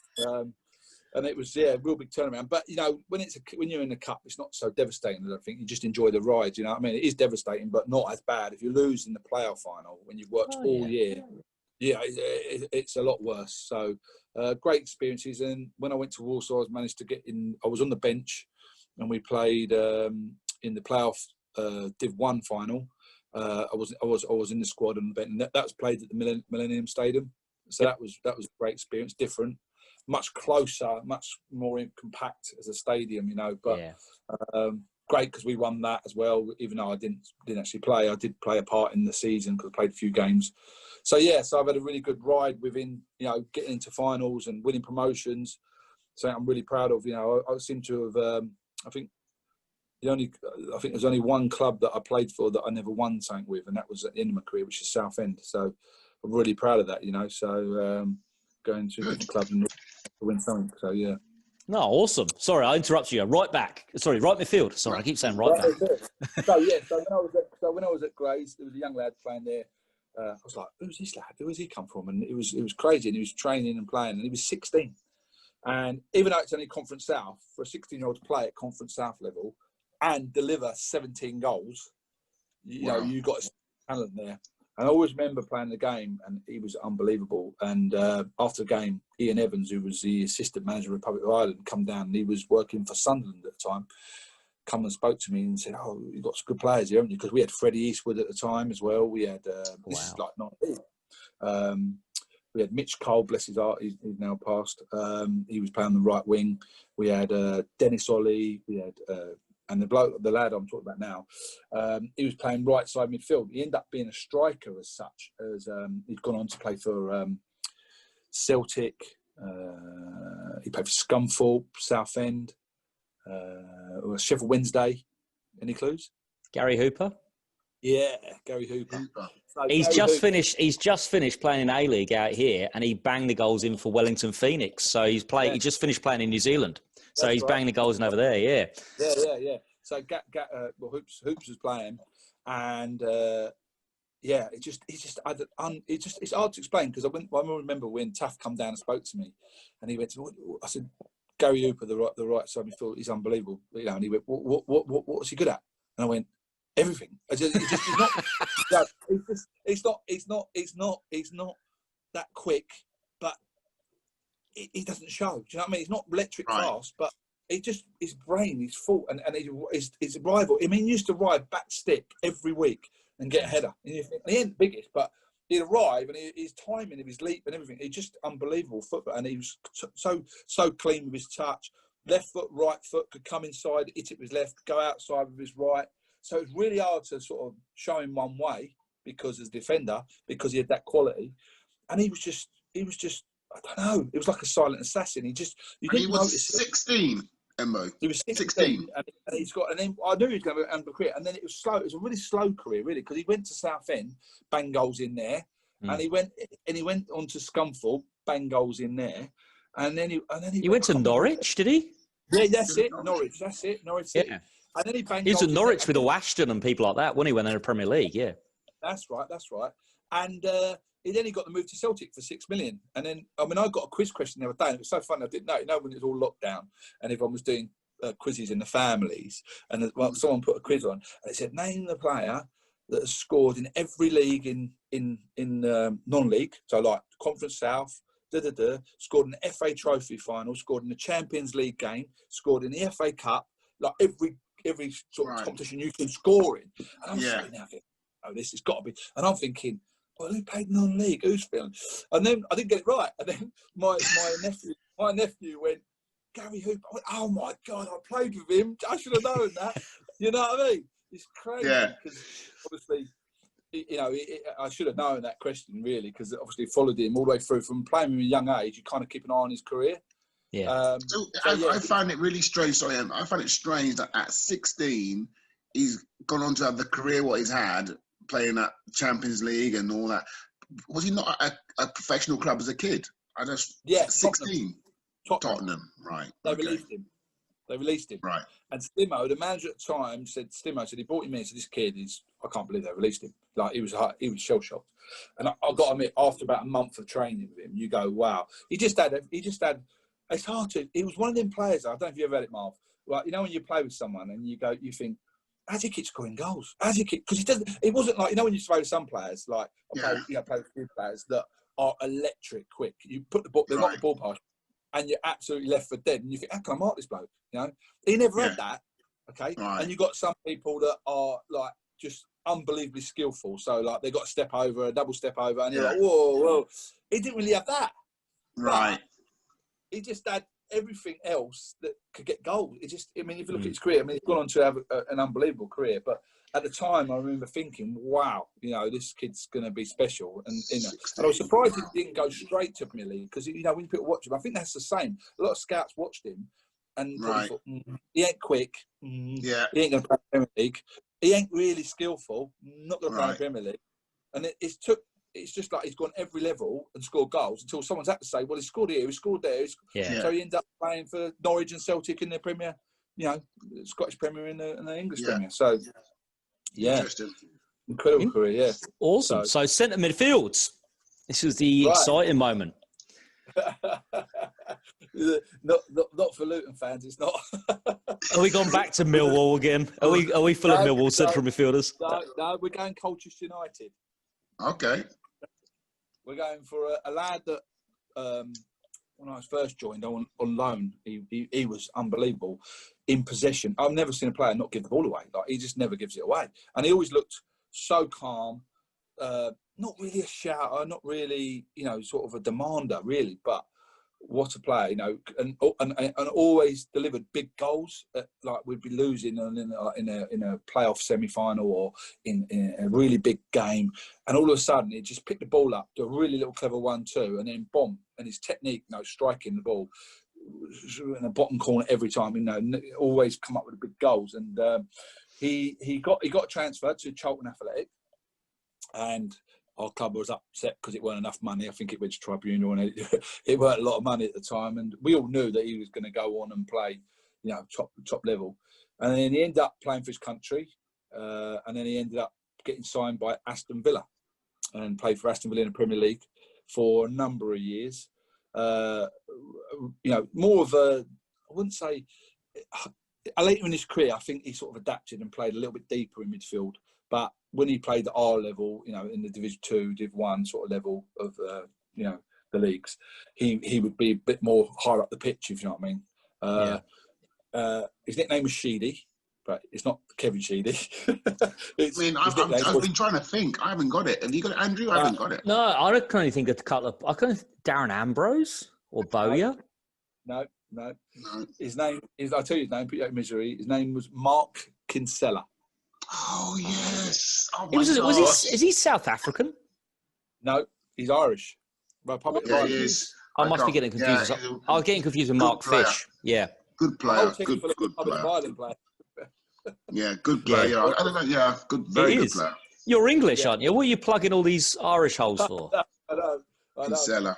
And it was a real big turnaround. But you know, when you're in the cup, it's not so devastating. I don't think you just enjoy the ride. You know what I mean? It is devastating, but not as bad. If you lose in the playoff final when you've worked all year. Yeah, it's a lot worse. So great experiences. And when I went to Walsall, I managed to get in. I was on the bench, and we played in the playoff Div 1 final. I was in the squad on the bench. And that was played at the Millennium Stadium. So that was a great experience. Different, much closer, much more compact as a stadium. You know, but great because we won that as well. Even though I didn't actually play, I did play a part in the season because I played a few games. So so I've had a really good ride within, getting into finals and winning promotions. So I'm really proud of. I seem to have. I think there's only one club that I played for that I never won something with, and that was at the end of my career, which is Southend. So I'm really proud of that. So going to different clubs and to win something. So yeah. No, awesome. Sorry, I interrupted you. Right back. Sorry, right midfield. Sorry, I keep saying right back. So when I was at Grays, there was a young lad playing there. I was like, who's this lad? Where has he come from? And it was crazy. And he was training and playing, and he was 16. And even though it's only Conference South, for a 16-year-old to play at Conference South level and deliver 17 goals, you got talent there. And I always remember playing the game, and he was unbelievable. And after the game, Ian Evans, who was the assistant manager of Republic of Ireland, come down, and he was working for Sunderland at the time, come and spoke to me and said, "Oh, you've got some good players here, haven't you?" Because we had Freddie Eastwood at the time as well. We had this is like 19. We had Mitch Cole, bless his heart, he's now passed. He was playing on the right wing. We had Dennis Ollie. We had and the lad I'm talking about now, he was playing right side midfield. He ended up being a striker as such, as he'd gone on to play for Celtic. He played for Scunthorpe, Southend, Sheffield Wednesday. Any clues? Gary Hooper. Yeah, Gary Hooper. So he's just finished playing in A-League out here, and he banged the goals in for Wellington Phoenix. So he just finished playing in New Zealand. So he's banging the goals in over there. Yeah. So Hoops was playing, and it's hard to explain because I remember when Taff come down and spoke to me, and he went to, I said, Gary Hooper, the right side midfield, he's unbelievable. And he went, what's he good at? And I went, everything. It's not that quick, but he doesn't show. Do you know what I mean? He's not electric fast, but his brain is full, and his rival. I mean, he used to ride back stick every week and get a header. And he ain't the biggest, but he'd arrive, and his timing of his leap and everything, he's just unbelievable football. And he was so clean with his touch. Left foot, right foot, could come inside, hit it with his left, go outside with his right. So it's really hard to sort of show him one way because as a defender, because he had that quality. And he was just I don't know. It was like a silent assassin. He was 16. Embo. He was 16, and he's got. And then I knew he was going to have a career, and then it was slow. It was a really slow career, really, because he went to Southend, bang goals in there, and he went on to Scunthorpe, bang goals in there, and then he went to Norwich, did he? Yeah, that's it. Norwich, that's it. Norwich City. Yeah. And then he banged He was goals at in Norwich net. with Ashton and people like that, wasn't he, when they were in the Premier League? Yeah. That's right. And he got the move to Celtic for $6 million. And then, I got a quiz question the other day, and it was so funny. I didn't know. You know, when it was all locked down and everyone was doing quizzes in the families, and someone put a quiz on, and it said, name the player that has scored in every league in non-league, so like Conference South, scored in the FA Trophy final, scored in the Champions League game, scored in the FA Cup, like every sort of competition you can score in. And I'm sitting there thinking, oh, this has got to be. And I'm thinking, well, who played non-league? Who's feeling? And then I didn't get it right. And then my nephew went, Gary Hooper. I went, oh my God, I played with him. I should have known that. You know what I mean? It's crazy because obviously, you know, I should have known that question really, because obviously followed him all the way through from playing him at a young age. You kind of keep an eye on his career. Yeah. I find it really strange. Sorry, I find it strange that at 16 he's gone on to have the career what he's had, playing at Champions League and all that. Was he not at a professional club as a kid? 16. Tottenham. Right. They released him. Right. And Stimo, the manager at the time, said he brought him in. So this kid I can't believe they released him. Like he was shell shocked. And I got to admit, after about a month of training with him, you go, wow. He just had. It's hard to. He was one of them players. I don't know if you ever had it, Marv. Like, you know, when you play with someone and you think, how's he keep scoring goals? Because he doesn't. It wasn't like, you know, when you play with some players, like play with a few players that are electric quick. You put the ball, they knock the ball past, and you're absolutely left for dead. And you think, how can I mark this bloke? You know, he never had that. Okay, and you got some people that are like just unbelievably skillful. So like they got a step over, a double step over, and you're like, whoa. He didn't really have that. Right. But he just had everything else that could get goals. It just, I mean, if you look at his career, I mean, he's gone on to have an unbelievable career. But at the time, I remember thinking, wow, you know, this kid's going to be special. And, you know, and I was surprised he didn't go straight to Premier League because, you know, when people watch him, I think that's the same. A lot of scouts watched him and probably thought, he ain't quick. He ain't going to play Premier League. He ain't really skillful. Not going to play Premier League. And it's just like he's gone every level and scored goals until someone's had to say, well, he scored here, he scored there. So he ends up playing for Norwich and Celtic in the Premier, you know, Scottish Premier and the English Premier. So, incredible career, Awesome. So centre midfields. This was the exciting moment. not for Luton fans, it's not. Are we gone back to Millwall again? Are we full of Millwall central midfielders? No, we're going Colchester United. Okay. We're going for a lad that when I was first joined on loan, he was unbelievable in possession. I've never seen a player not give the ball away. Like, he just never gives it away, and he always looked so calm. Not really a shouter, not really, you know, sort of a demander, really, but what a player, you know, and always delivered big goals. Like we'd be losing in a playoff semi-final or in a really big game, and all of a sudden he'd just pick the ball up, do a really little clever 1-2, and then bomb. And his technique, you know, striking the ball in the bottom corner every time, you know, always come up with the big goals. And he got transferred to Charlton Athletic, and our club was upset because it weren't enough money. I think it went to tribunal, and it weren't a lot of money at the time. And we all knew that he was going to go on and play, you know, top level. And then he ended up playing for his country, and then he ended up getting signed by Aston Villa and played for Aston Villa in the Premier League for a number of years. You know, more of a, I wouldn't say, later in his career, I think he sort of adapted and played a little bit deeper in midfield. But when he played at our level, you know, in the Division 2, Div 1 sort of level of, you know, the leagues, he would be a bit more higher up the pitch, if you know what I mean. His nickname was Sheedy, but it's not Kevin Sheedy. I've been trying to think. I haven't got it. Have you got it, Andrew? I haven't got it. No, I can only think of a couple of. I can Darren Ambrose or Bowyer. No. His name is. I'll tell you his name. Put you out of misery. His name was Mark Kinsella. Oh yes. Oh, is he South African? No, he's Irish. Republic of Ireland. He is. I must be getting confused. I was getting confused with Mark Fish. Yeah. Good player. Good player. Yeah, good player. Yeah. I don't know. Yeah, very good player. You're English, aren't you? What are you plugging all these Irish holes for? I know. Kinsella.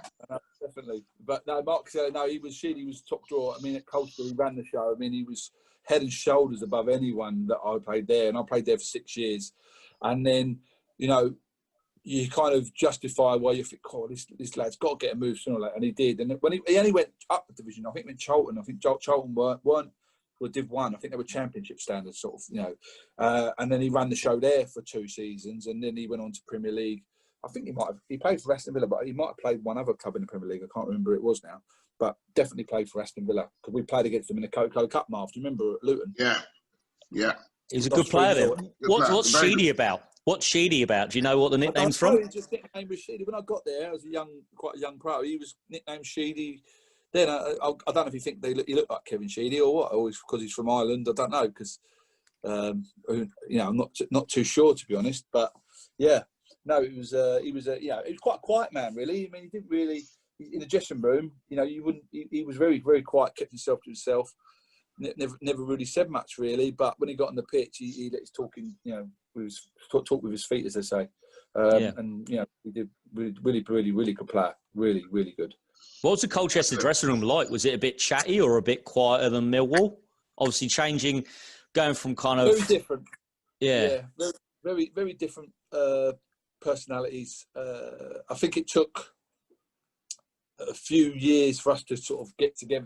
Definitely. But no, Mark, no, he was top drawer. I mean, at Colchester, he ran the show. I mean, he was head and shoulders above anyone that I played there, and I played there for 6 years. And then, you know, you kind of justify why you think, oh, this lad's got to get a move sooner or later, and he did. And when he only went up the division, I think he went Charlton. I think Charlton were Div 1. I think they were Championship standards, sort of, you know. And then he ran the show there for 2 seasons, and then he went on to Premier League. I think he played for Aston Villa, but he might have played one other club in the Premier League. I can't remember who it was now, but definitely played for Aston Villa because we played against them in the Coca-Cola Cup, Marv. Do you remember at Luton? Yeah. He's a good player there. What's Sheedy about? What's Sheedy about? Do you know what the nickname's from? He just nicknamed was Sheedy. When I got there, I was quite a young pro. He was nicknamed Sheedy. Then I don't know if you think he looked like Kevin Sheedy or what, or because he's from Ireland. I don't know because you know, I'm not too sure, to be honest. But yeah, no, he was quite a quiet man, really. I mean, he didn't really in the dressing room. You know, he was very, very quiet, kept himself to himself. Never really said much, really. But when he got on the pitch, he let his talking. You know, he was talk with his feet, as they say. And you know, he did really, really, really good player. Really, really good. What was the Colchester dressing room like? Was it a bit chatty or a bit quieter than Millwall? Obviously, going from kind of very different. Yeah, very, very, very different personalities. I think it took a few years for us to sort of get together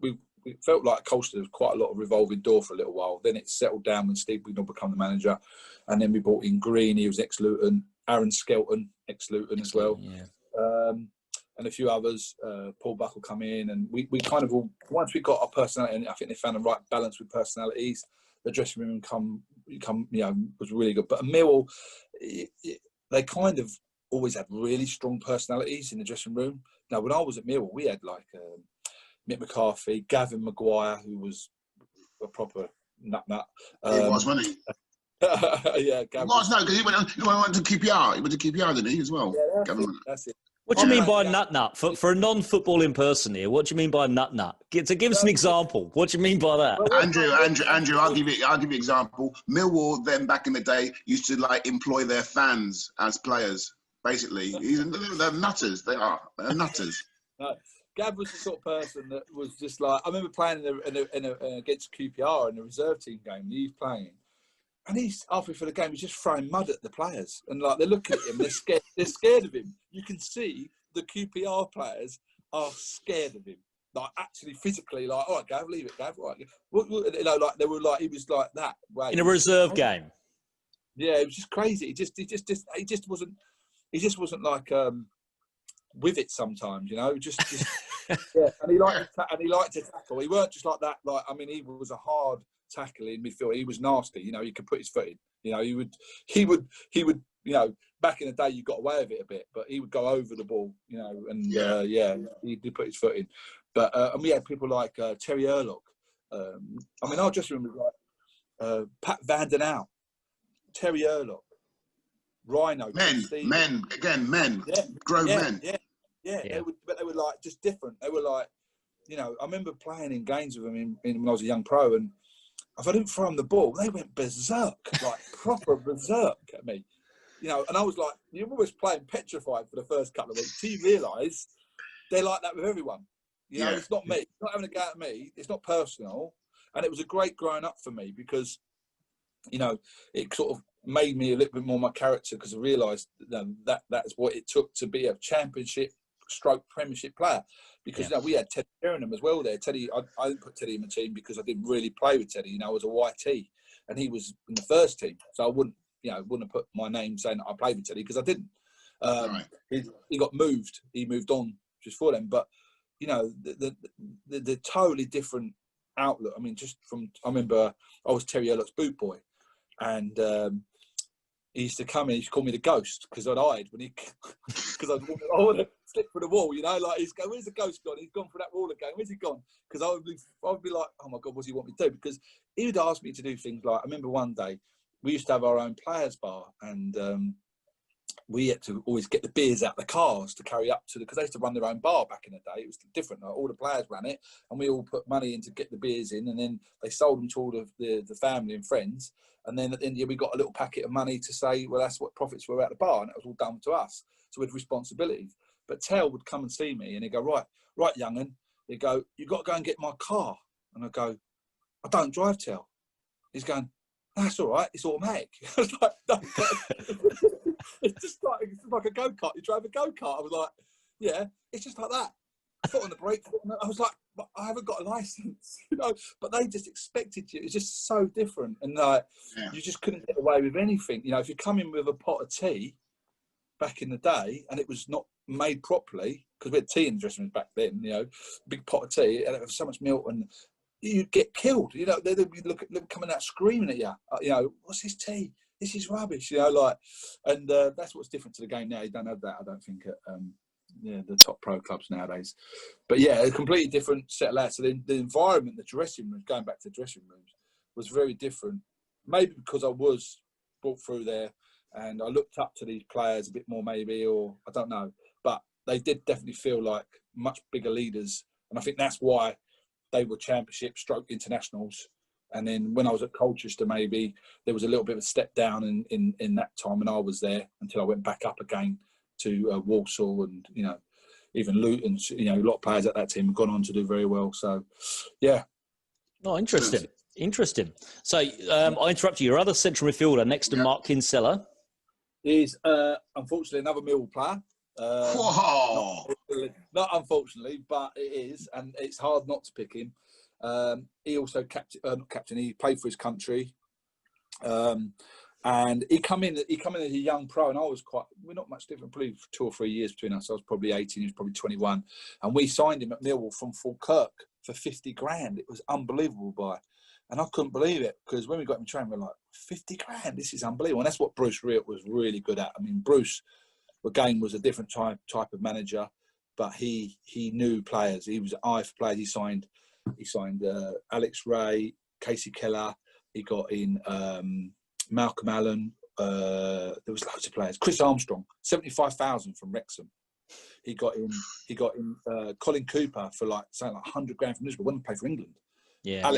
we felt like Colchester was quite a lot of revolving door for a little while. Then it settled down when Steve Wignall became the manager, and then we brought in Green. He was ex-Luton. Aaron Skelton, ex-Luton as well. Yeah. And a few others. Paul Buckle come in, and we kind of all, once we got our personality, and I think they found the right balance with personalities. The dressing room you know, was really good. But at Millwall, they kind of always had really strong personalities in the dressing room. Now, when I was at Millwall, we had like Mick McCarthy, Gavin Maguire, who was a proper nut. He was, wasn't he? Yeah, Gavin. He was, no, because he went to QPR. He went to QPR, didn't he, as well? Yeah, that's it. What do you mean by nut? For a non-footballing person here, what do you mean by nut? Give us an example. What do you mean by that? Andrew, I'll give you an example. Millwall, then back in the day, used to like employ their fans as players. Basically, they're nutters. They're nutters. No. Gav was the sort of person that was just like, I remember playing against QPR in the reserve team game, and he's playing. And he's halfway through the game, he's just throwing mud at the players, and like they're looking at him, they're scared. They're scared of him. You can see the QPR players are scared of him, like actually physically. Like, all right, Gav, leave it, Gav. All right, you know, like they were like he was like that way. In a reserve game. Yeah, it was just crazy. He just wasn't like with it sometimes, you know. Just yeah. And he liked to tackle. He weren't just like that. Like, I mean, he was a hard tackle in midfield. He was nasty, you know. He could put his foot in, you know. He would, you know. Back in the day, you got away with it a bit, but he would go over the ball, you know. And he did put his foot in. But and we had people like Terry Erlock. I mean, I just remember like Pat Van Den Au, Terry Erlock, Rhino, men, grown men. Yeah. They were like just different. They were like, you know, I remember playing in games with them when I was a young pro, and if I didn't throw them the ball, they went berserk, like proper berserk at me, you know. And I was like, you're always playing petrified for the first couple of weeks till you realise they're like that with everyone. You know, It's not me. It's not having a go at me. It's not personal. And it was a great growing up for me because, you know, it sort of made me a little bit more my character because I realised that's what it took to be a championship stroke Premiership player. Because you know, we had Teddy Sheringham as well there. Teddy, I didn't put Teddy in the team because I didn't really play with Teddy. You know, I was a YT, and he was in the first team, so I wouldn't have put my name saying that I played with Teddy because I didn't. He got moved. He moved on just for them. But you know, the totally different outlook. I mean, I remember I was Terry Erlock's boot boy, and he used to come in. He used to call me the ghost because I'd hide because I would slip through the wall, you know. Like he'd go, "Where's the ghost gone? He's gone for that wall again. Where's he gone?" Because I would be like, "Oh my God, what does he want me to do?" Because he would ask me to do things like, I remember one day we used to have our own players bar, and we had to always get the beers out of the cars to carry up to because they used to run their own bar back in the day. It was different. Like, all the players ran it, and we all put money in to get the beers in, and then they sold them to all of the family and friends. And then at the end of the year, we got a little packet of money to say, well, that's what profits were at the bar, and it was all done to us. So we had responsibilities. But Tel would come and see me, and he'd go, right, young'un. He'd go, "You've got to go and get my car." And I'd go, I don't drive Tel. He's going, that's all right, it's automatic. I was like, no, it's just like a go-kart. You drive a go-kart. I was like, yeah, it's just like that. Foot on the brake. I was like, but I haven't got a license, you know. But they just expected you. It's just so different, and you just couldn't get away with anything. You know, if you come in with a pot of tea back in the day, and it was not made properly, because we had tea in the dressing rooms back then. You know, big pot of tea, and it was so much milk, and you'd get killed. You know, they'd be coming out screaming at you. You know, what's this tea? This is rubbish. You know, like, and that's what's different to the game now. You don't have that, I don't think, at the top pro clubs nowadays. But yeah, a completely different set of lads. So the environment, the dressing rooms, going back to dressing rooms, was very different. Maybe because I was brought through there and I looked up to these players a bit more, maybe, or I don't know. But they did definitely feel like much bigger leaders, and I think that's why they were championship stroke internationals. And then when I was at Colchester, maybe there was a little bit of a step down in that time when I was there, until I went back up again to Walsall, and, you know, even Luton. You know, a lot of players at that team have gone on to do very well. So, yeah. Oh, interesting. Interesting. So I interrupt you. Your other central midfielder next to Mark Kinsella is, unfortunately, another Millwall player. Not unfortunately, but it is, and it's hard not to pick him. He also he played for his country, and he come in as a young pro, and we're not much different, probably 2 or 3 years between us. I was probably 18, he was probably 21, and we signed him at Millwall from Falkirk for 50 grand. It was unbelievable and I couldn't believe it, because when we got him trained, we were like, 50 grand, this is unbelievable. And that's what Bruce Rioch was really good at. I mean, Bruce, again, was a different type of manager, but he knew players. He was an eye for players. He signed Alex Ray, Casey Keller. He got in Malcolm Allen. There was loads of players. Chris Armstrong, 75,000 from Wrexham. He got in Colin Cooper for something like 100 grand from Lisbon when he played for England. Yeah.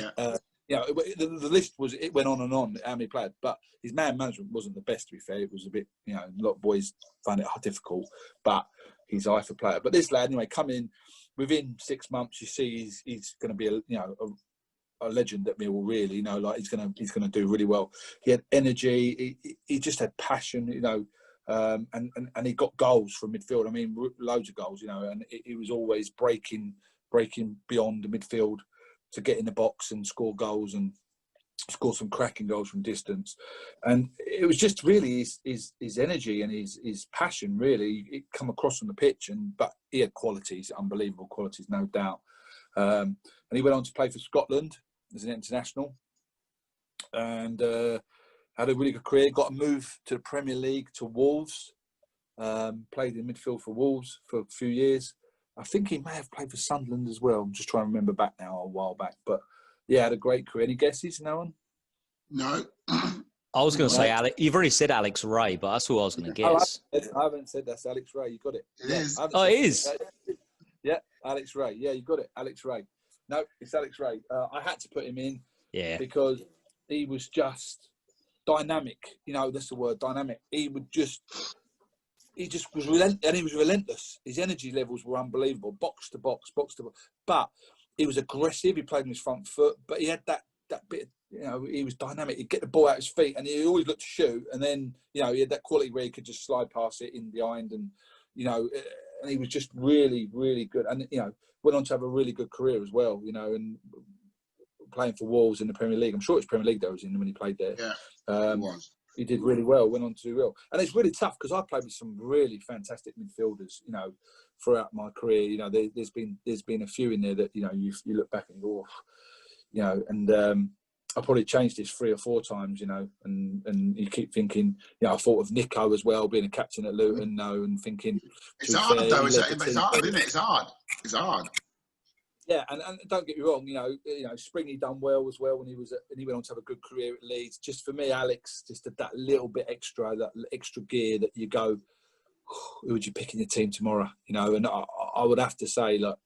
You know, the list went on and on, how many players, but his man management wasn't the best, to be fair. It was a bit, you know, a lot of boys found it difficult, but he's eye for player. But this lad, anyway, come in within 6 months, you see he's going to be a legend at Millwall, really. You know, like he's going to do really well. He had energy. He just had passion, you know, and he got goals from midfield. I mean, loads of goals, you know, and he was always breaking beyond the midfield to get in the box and score goals, and score some cracking goals from distance. And it was just really his energy and his passion, really. It come across on the pitch, but he had qualities, unbelievable qualities, no doubt. And he went on to play for Scotland as an international, and had a really good career. Got a move to the Premier League to Wolves. Played in midfield for Wolves for a few years. I think he may have played for Sunderland as well. I'm just trying to remember back now, a while back. But yeah, had a great career. Any guesses, no one? No. I was going to say Alex. You've already said Alex Ray, but that's who I was going to guess. I haven't said that's Alex Ray. You got it. It is. Oh, it is. Yeah, Alex Ray. Yeah, you got it. Alex Ray. No, it's Alex Ray. I had to put him in. Yeah. Because he was just dynamic. You know, that's the word, dynamic. He just was relentless, and he was relentless. His energy levels were unbelievable, box to box. But he was aggressive. He played on his front foot, but he had that bit. You know, he was dynamic. He'd get the ball out his feet, and he always looked to shoot. And then, you know, he had that quality where he could just slide past it in behind, and, you know, and he was just really, really good. And, you know, went on to have a really good career as well. You know, and playing for Wolves in the Premier League. I'm sure it's Premier League that was in when he played there. Yeah, it was. He did really well, went on to do well. And it's really tough because I played with some really fantastic midfielders, you know, throughout my career. You know, there's been a few in there that, you know, you look back and go, oh, you know, and I probably changed this 3 or 4 times, you know, and you keep thinking, you know, I thought of Nico as well, being a captain at Luton, and thinking... It's hard, though, it's hard, isn't it? It's hard. Yeah, and don't get me wrong, you know, Springy done well as well when he went on to have a good career at Leeds. Just for me, Alex, just that little bit extra, that extra gear that you go, who would you pick in your team tomorrow? You know, and I would have to say, look,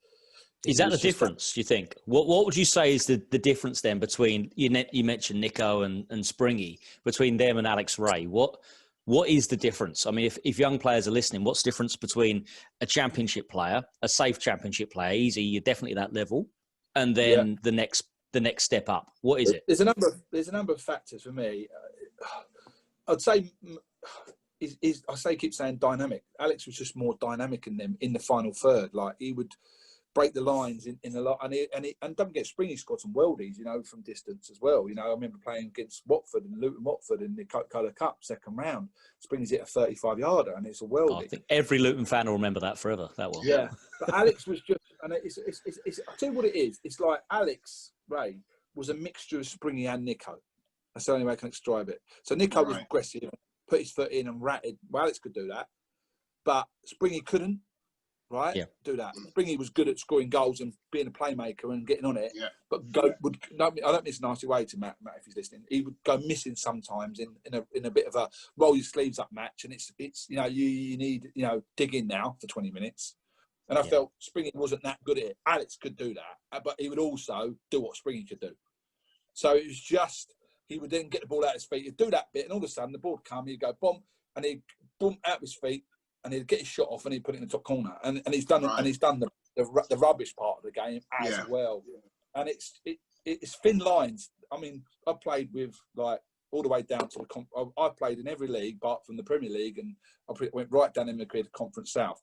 is that the difference? You think? What would you say is the difference then between you mentioned Nico and Springy, between them and Alex Ray? What is the difference? I mean, if young players are listening, what's the difference between a championship player, a safe championship player, easy, you're definitely that level, and then the the next step up? What is it? There's a number of factors for me. I'd say keep saying dynamic. Alex was just more dynamic in the final third. Like, he would break the lines in a lot, and don't forget, Springy scored some worldies, from distance as well. I remember playing against Luton Watford in the Coca-Cola Cup second round. Springy's hit a 35-yarder, and it's a worldie. I think every Luton fan will remember that forever. That one. Yeah, but Alex was just, and it's I'll tell you what it is. It's like Alex Ray was a mixture of Springy and Nico. That's the only way I can describe it. So Nico was aggressive, put his foot in and ratted. Well, Alex could do that, but Springy couldn't. Right? Yeah. Do that. Springy was good at scoring goals and being a playmaker and getting on it. Yeah. But I don't mean this nasty way to Matt if he's listening. He would go missing sometimes in a bit of a roll your sleeves up match, and it's you need dig in now for 20 minutes. And I felt Springy wasn't that good at it. Alex could do that, but he would also do what Springy could do. So it was just, he would then get the ball out of his feet, he'd do that bit, and all of a sudden the ball would come, he'd go bomb, and he'd boom out of his feet, and he'd get his shot off, and he'd put it in the top corner, and he's done the rubbish part of the game as well. And it's thin lines. I mean, I played with all the way down to I played in every league apart from the Premier League, and I went right down in the Conference South,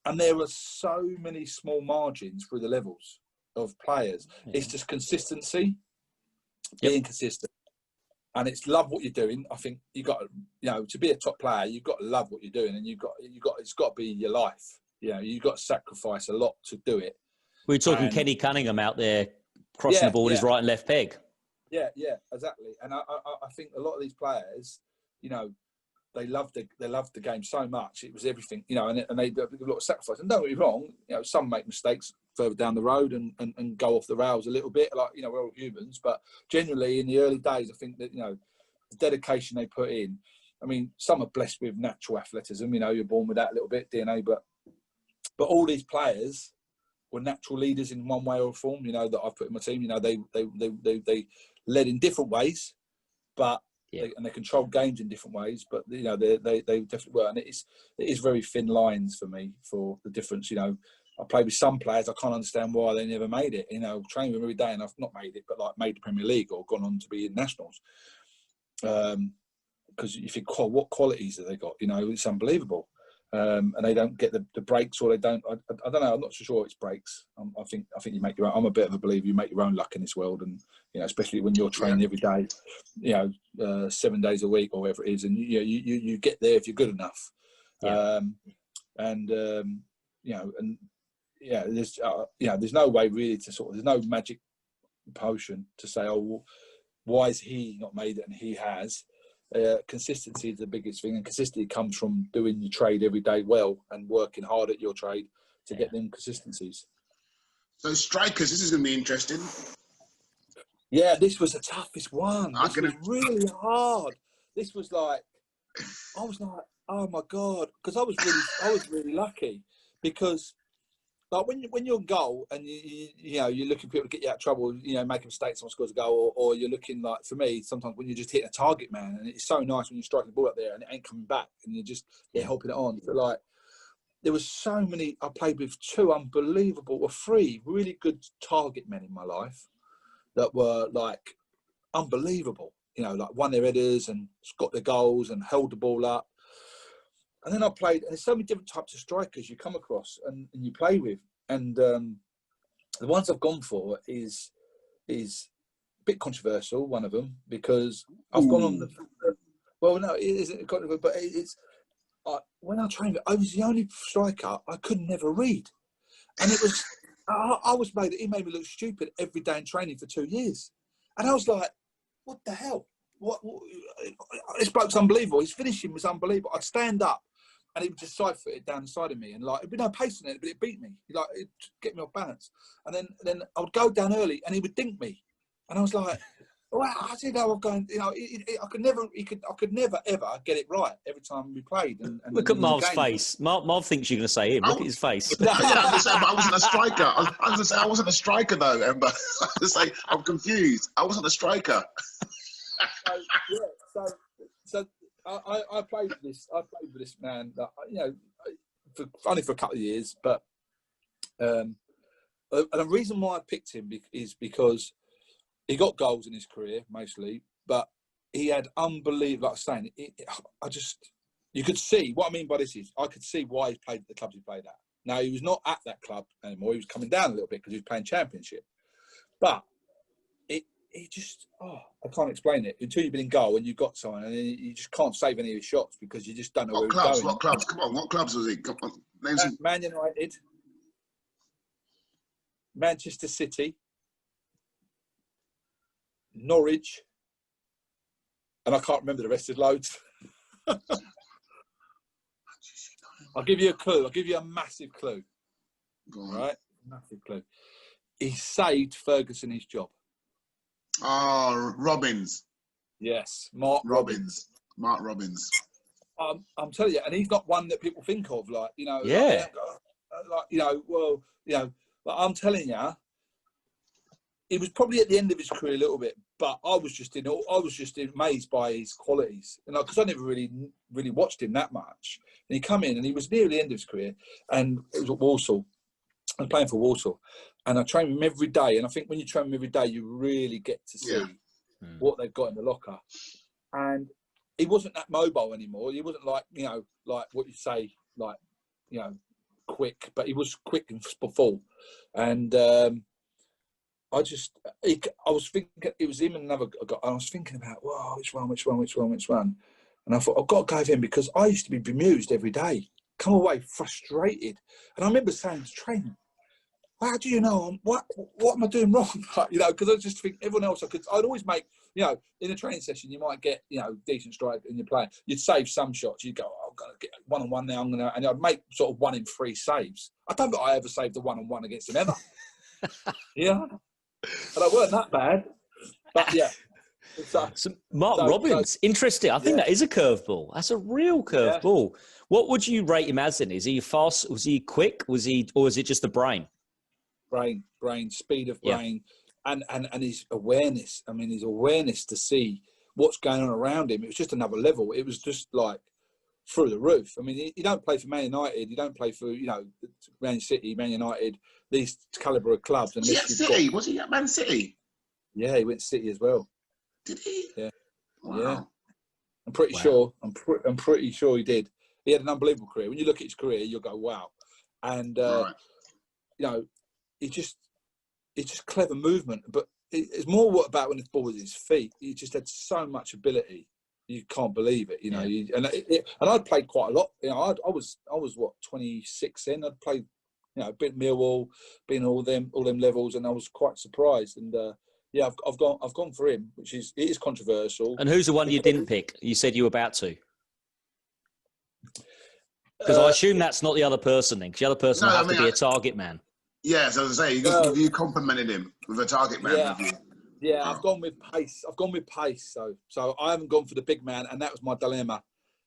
and there were so many small margins through the levels of players. It's just consistency, being consistent. And it's love what you're doing. I think you got to be a top player, you've got to love what you're doing, and it's got to be your life. You've got to sacrifice a lot to do it. We're talking Kenny Cunningham out there crossing the ball with his right and left peg. Yeah, exactly. And I think a lot of these players, they loved the game so much. It was everything, and they did a lot of sacrifice. And don't get me wrong, some make mistakes further down the road and go off the rails a little bit, we're all humans. But generally, in the early days, I think that, the dedication they put in, I mean, some are blessed with natural athleticism, you're born with that little bit, DNA, but all these players were natural leaders in one way or form, that I've put in my team. They led in different ways, but they controlled games in different ways, but they definitely were. And it is very thin lines for me for the difference. I played with some players, I can't understand why they never made it. Training with them every day, and I've not made it, but made the Premier League or gone on to be in nationals. Because you think, what qualities have they got? It's unbelievable. And they don't get the breaks, or they don't. I don't know. I'm not so sure it's breaks. I think you make your own. I'm a bit of a believer. You make your own luck in this world, and especially when you're training every day, 7 days a week or whatever it is, and you get there if you're good enough. There's no way really to there's no magic potion to say, why is he not made it and he has. Consistency is the biggest thing, and consistency comes from doing your trade every day well and working hard at your trade to get them consistencies. So strikers, this is going to be interesting. Yeah, this was the toughest one. This was really hard. This was I was like, oh my God, because I was really lucky, because when you're in goal and you're looking for people to get you out of trouble, make a mistake, someone scores a goal, or you're looking for me, sometimes when you're just hitting a target man, and it's so nice when you're striking the ball up there and it ain't coming back, and you're just helping it on. But there was so many. I played with three really good target men in my life that were unbelievable. Won their headers and got their goals and held the ball up. And then I played, and there's so many different types of strikers you come across and you play with. And the ones I've gone for is a bit controversial, one of them, because I've gone on well, no, it isn't controversial, but when I trained, I was the only striker I could never read. And it was, he made me look stupid every day in training for 2 years. And I was like, what the hell? What this bloke's unbelievable. His finishing was unbelievable. I'd stand up and he would just side foot it down the side of me, and it'd be no pace on it, but it beat me. It'd get me off balance. And then I would go down early and he would dink me. And I was like, well, I didn't know I'm going, I could never ever get it right every time we played. And look at Marv's face. Marv thinks you're going to say him. Look at his face. I wasn't a striker. I was going to say I wasn't a striker though, Ember. I'm confused. I wasn't a striker. So I played with this. I played with this man that only for a couple of years, but and the reason why I picked him is because he got goals in his career mostly, but he had unbelievable. Like I was saying, you could see what I mean by this is I could see why he played at the clubs he played at. Now he was not at that club anymore. He was coming down a little bit because he was playing Championship, but he just I can't explain it until you've been in goal and you've got someone and you just can't save any of his shots because you just don't know where he's going. What clubs? Come on, what clubs was he? Come on, Man United, Manchester City, Norwich, and I can't remember the rest of loads. I'll give you a clue. I'll give you a massive clue. Go on. Right? Massive clue. He saved Ferguson his job. Oh, Robbins. Yes, Mark Robbins. Mark Robbins. I'm telling you, and he's not one that people think of, like, you know, Yeah. But I'm telling you, he was probably at the end of his career a little bit, but I was just amazed by his qualities, and because I never really watched him that much. And he come in, and he was near the end of his career, and it was at Walsall. I was playing for Walsall, and I train him every day. And I think when you train him every day, you really get to see what they've got in the locker. And he wasn't that mobile anymore. He wasn't like what you say, like, quick, but he was quick and full. And I was thinking it was him and another guy. I was thinking about, which one? And I thought, I've got to go with him because I used to be bemused every day, come away frustrated. And I remember saying to training, how do you know what am I doing wrong? Because I just think everyone else I'd always make, in a training session, you might get, decent strike in your play. You'd save some shots. You'd go, I'm going to get one-on-one now. And I'd make sort of 1 in 3 saves. I don't think I ever saved a one-on-one against him ever. Yeah. And I weren't that bad. But yeah. So Mark Robbins, interesting. I think that is a curveball. That's a real curveball. Yeah. What would you rate him as then? Is he fast? Was he quick? Or is it just the brain? Brain, speed of brain, and his awareness. I mean, his awareness to see what's going on around him. It was just another level. It was just like through the roof. I mean, you don't play for Man United. You don't play for Man City, Man United, these calibre of clubs. Was he at City? Was he at Man City? Yeah, he went to City as well. Did he? Yeah. Wow. Yeah. I'm pretty sure. I'm pretty sure he did. He had an unbelievable career. When you look at his career, you'll go, wow. And it's just clever movement. But it's more about when the ball was at his feet. He just had so much ability. You can't believe it, And I'd played quite a lot. I was 26 then. I'd played, been Millwall, been all them levels, and I was quite surprised. And I've gone for him, it is controversial. And who's the one you didn't pick? You said you were about to. Because I assume that's not the other person then, because the other person will have to be a target man. Yeah, so as I say, you complimented him with a target man. Yeah, I've gone with pace. So I haven't gone for the big man, and that was my dilemma.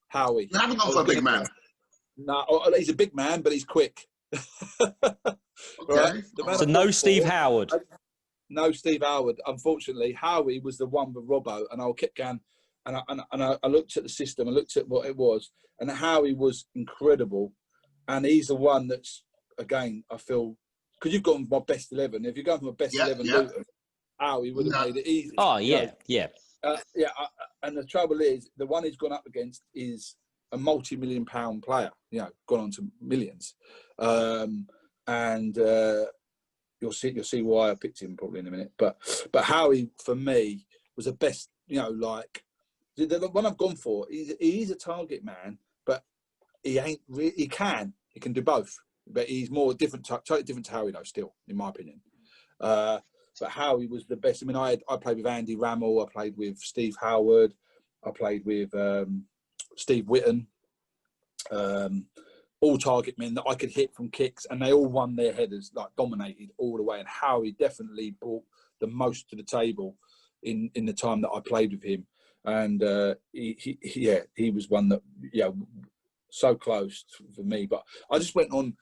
Howie. You haven't gone for a big man? No, he's a big man, but he's quick. Okay. Right? So no Steve Howard. No Steve Howard. Unfortunately, Howie was the one with Robbo, and I kept going. And I looked at the system, I looked at what it was, and Howie was incredible. And he's the one that's, again, I feel, because you've gone with my best 11. If you're going for my best 11 Luton, Howie would have made it easy. Oh, yeah. And the trouble is, the one he's gone up against is a multi-million pound player, gone on to millions. And you'll see why I picked him probably in a minute. But Howie, for me, was the best, the one I've gone for. He's a target man, but he ain't. He can do both, but he's more totally different to Howie though. Still, in my opinion, but Howie was the best. I mean, I played with Andy Rammell. I played with Steve Howard. I played with Steve Whitten. All target men that I could hit from kicks, and they all won their headers, like dominated all the way. And Howie definitely brought the most to the table in the time that I played with him. And he was one that so close for me. But I just went on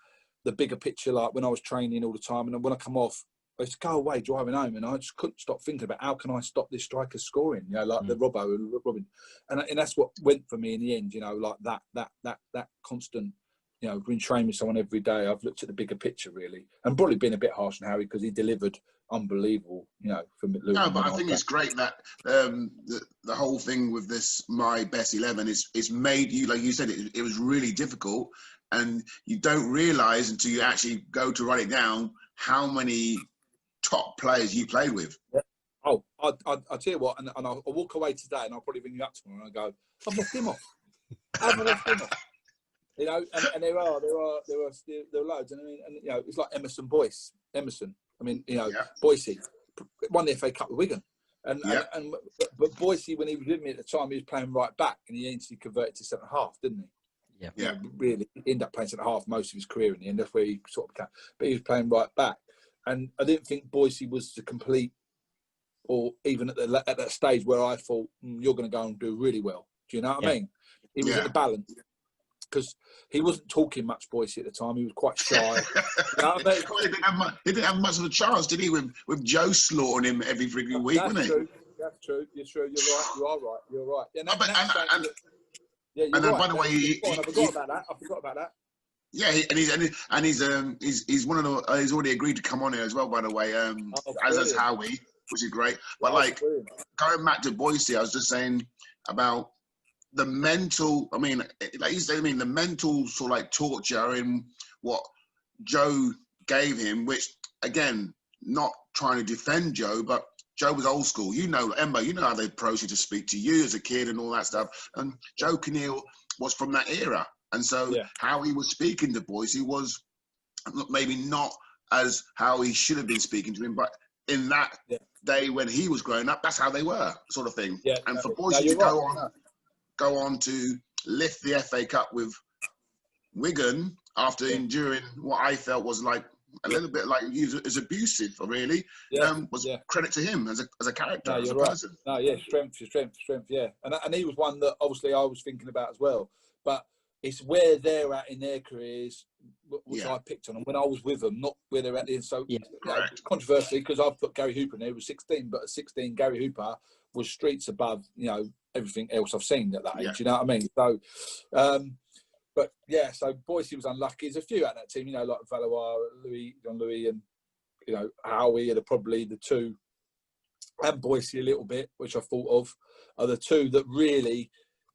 the bigger picture, like when I was training all the time, and then when I come off, I used to go away driving home, and I just couldn't stop thinking about how can I stop this striker scoring, the Robin, and that's what went for me in the end, like that constant you know, been training with someone every day, I've looked at the bigger picture really, and probably been a bit harsh on Harry because he delivered unbelievable, you know, from Luton. No, but I think it's great that the whole thing with this My Best 11 it's made you, like you said, it was really difficult, and you don't realise until you actually go to write it down how many top players you played with. Yeah. Oh, I'll tell you what, and I'll walk away today, and I'll probably ring you up tomorrow, and I'll go, I've left him off. I've left him off. You know, and there are loads, and I mean, and you know, it's like Emerson. I mean, you know, Boise won the FA Cup with Wigan, but Boise, when he was with me at the time, he was playing right back, and he instantly converted to centre half, didn't he? Yeah, you know, really, he ended up playing centre half most of his career in the end. That's where he sort of became, but he was playing right back, and I didn't think Boise was the complete, or even at that stage where I thought you're going to go and do really well. Do you know what I mean? He was at the balance. Because he wasn't talking much, Boise, at the time. He was quite shy. You know what I mean? He didn't have much of a chance, did he? With Joe slaughtering him every freaking week, wasn't he? That's true. You're true. You're right. You are right. You're right. Yeah, and then, by the way, I forgot about that. Yeah, he's one of the. He's already agreed to come on here as well. By the way, as has Howie, which is great. But like going back to Boise, I was just saying about the mental, I mean, like you said, I mean, the mental sort of like torture in what Joe gave him, which again, not trying to defend Joe, but Joe was old school. You know, Emma, you know how they approach you to speak to you as a kid and all that stuff. And Joe Kinneal was from that era. And so how he was speaking to Boise was maybe not as how he should have been speaking to him, but in that day when he was growing up, that's how they were, sort of thing. Yeah, and for Boise to go on to lift the FA Cup with Wigan after enduring what I felt was like a little bit like is abusive, really. Was credit to him as a character, as a person. No, strength, yeah. And he was one that obviously I was thinking about as well. But it's where they're at in their careers, which I picked on, and when I was with them, not where they're at. So, controversially, because I've put Gary Hooper in there, he was 16, but at 16, Gary Hooper was streets above, you know, everything else I've seen at that age. You know what I mean? So, but yeah, so Boise was unlucky. There's a few out that team, you know, like Valois, John Louis, and you know Howie are probably the two, and Boise a little bit, which I thought of, are the two that really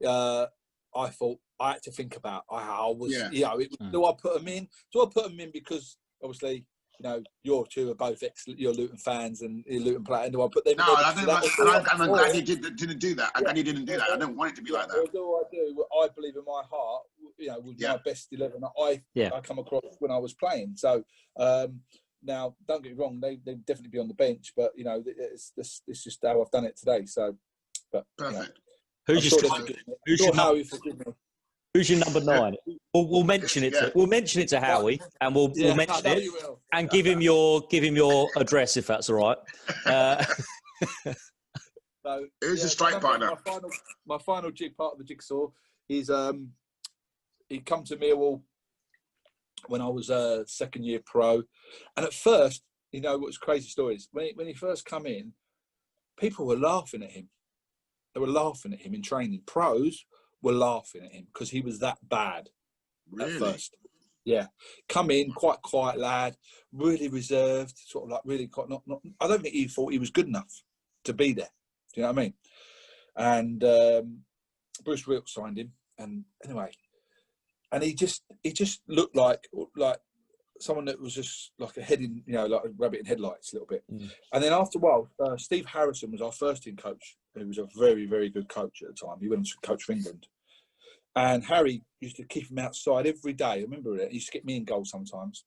I thought I had to think about. I was, you know, do I put them in? Do I put them in because obviously, you know, you two are both you're Luton fans and you're Luton players. Do I put them in? No, I'm glad you didn't do that. I'm glad you didn't do that. I don't want it to be like that. Or do I do what I believe in my heart, you know, with my best 11 that I come across when I was playing. So, now, don't get me wrong, they definitely be on the bench, but, you know, it's just how I've done it today. So, but, perfect. You know, Who's your number 9? We'll mention it. We'll mention it to Howie, and we'll mention it, and give him your address if that's all right. So, who's a strike partner? My final part of the jigsaw is he come to Millwall when I was a second year pro, and at first, you know, what's crazy stories when he first come in, people were laughing at him. They were laughing at him in training. Pros were laughing at him because he was that bad at first. Yeah. Come in, quite quiet lad, really reserved, sort of like really quite not I don't think he thought he was good enough to be there. Do you know what I mean? And Bruce Wilkes signed him, and anyway, and he just looked like someone that was just like a head in, you know, like a rabbit in headlights a little bit. And then after a while, Steve Harrison was our first team coach, who was a very, very good coach at the time. He went on to coach for England. And Harry used to keep him outside every day. I remember it. He used to get me in goal sometimes.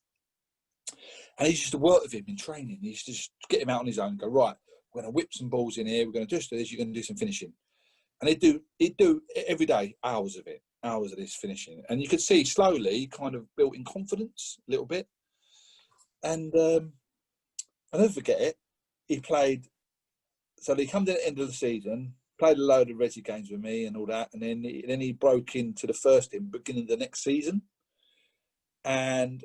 And he used to work with him in training. He used to just get him out on his own and go, right, we're going to whip some balls in here. We're going to just do this. You're going to do some finishing. And he'd do every day, hours of this finishing. And you could see slowly kind of built in confidence a little bit. And I'll never forget it. He played, so he come to the end of the season, played a load of resi games with me and all that. And then he broke into the first team beginning of the next season. And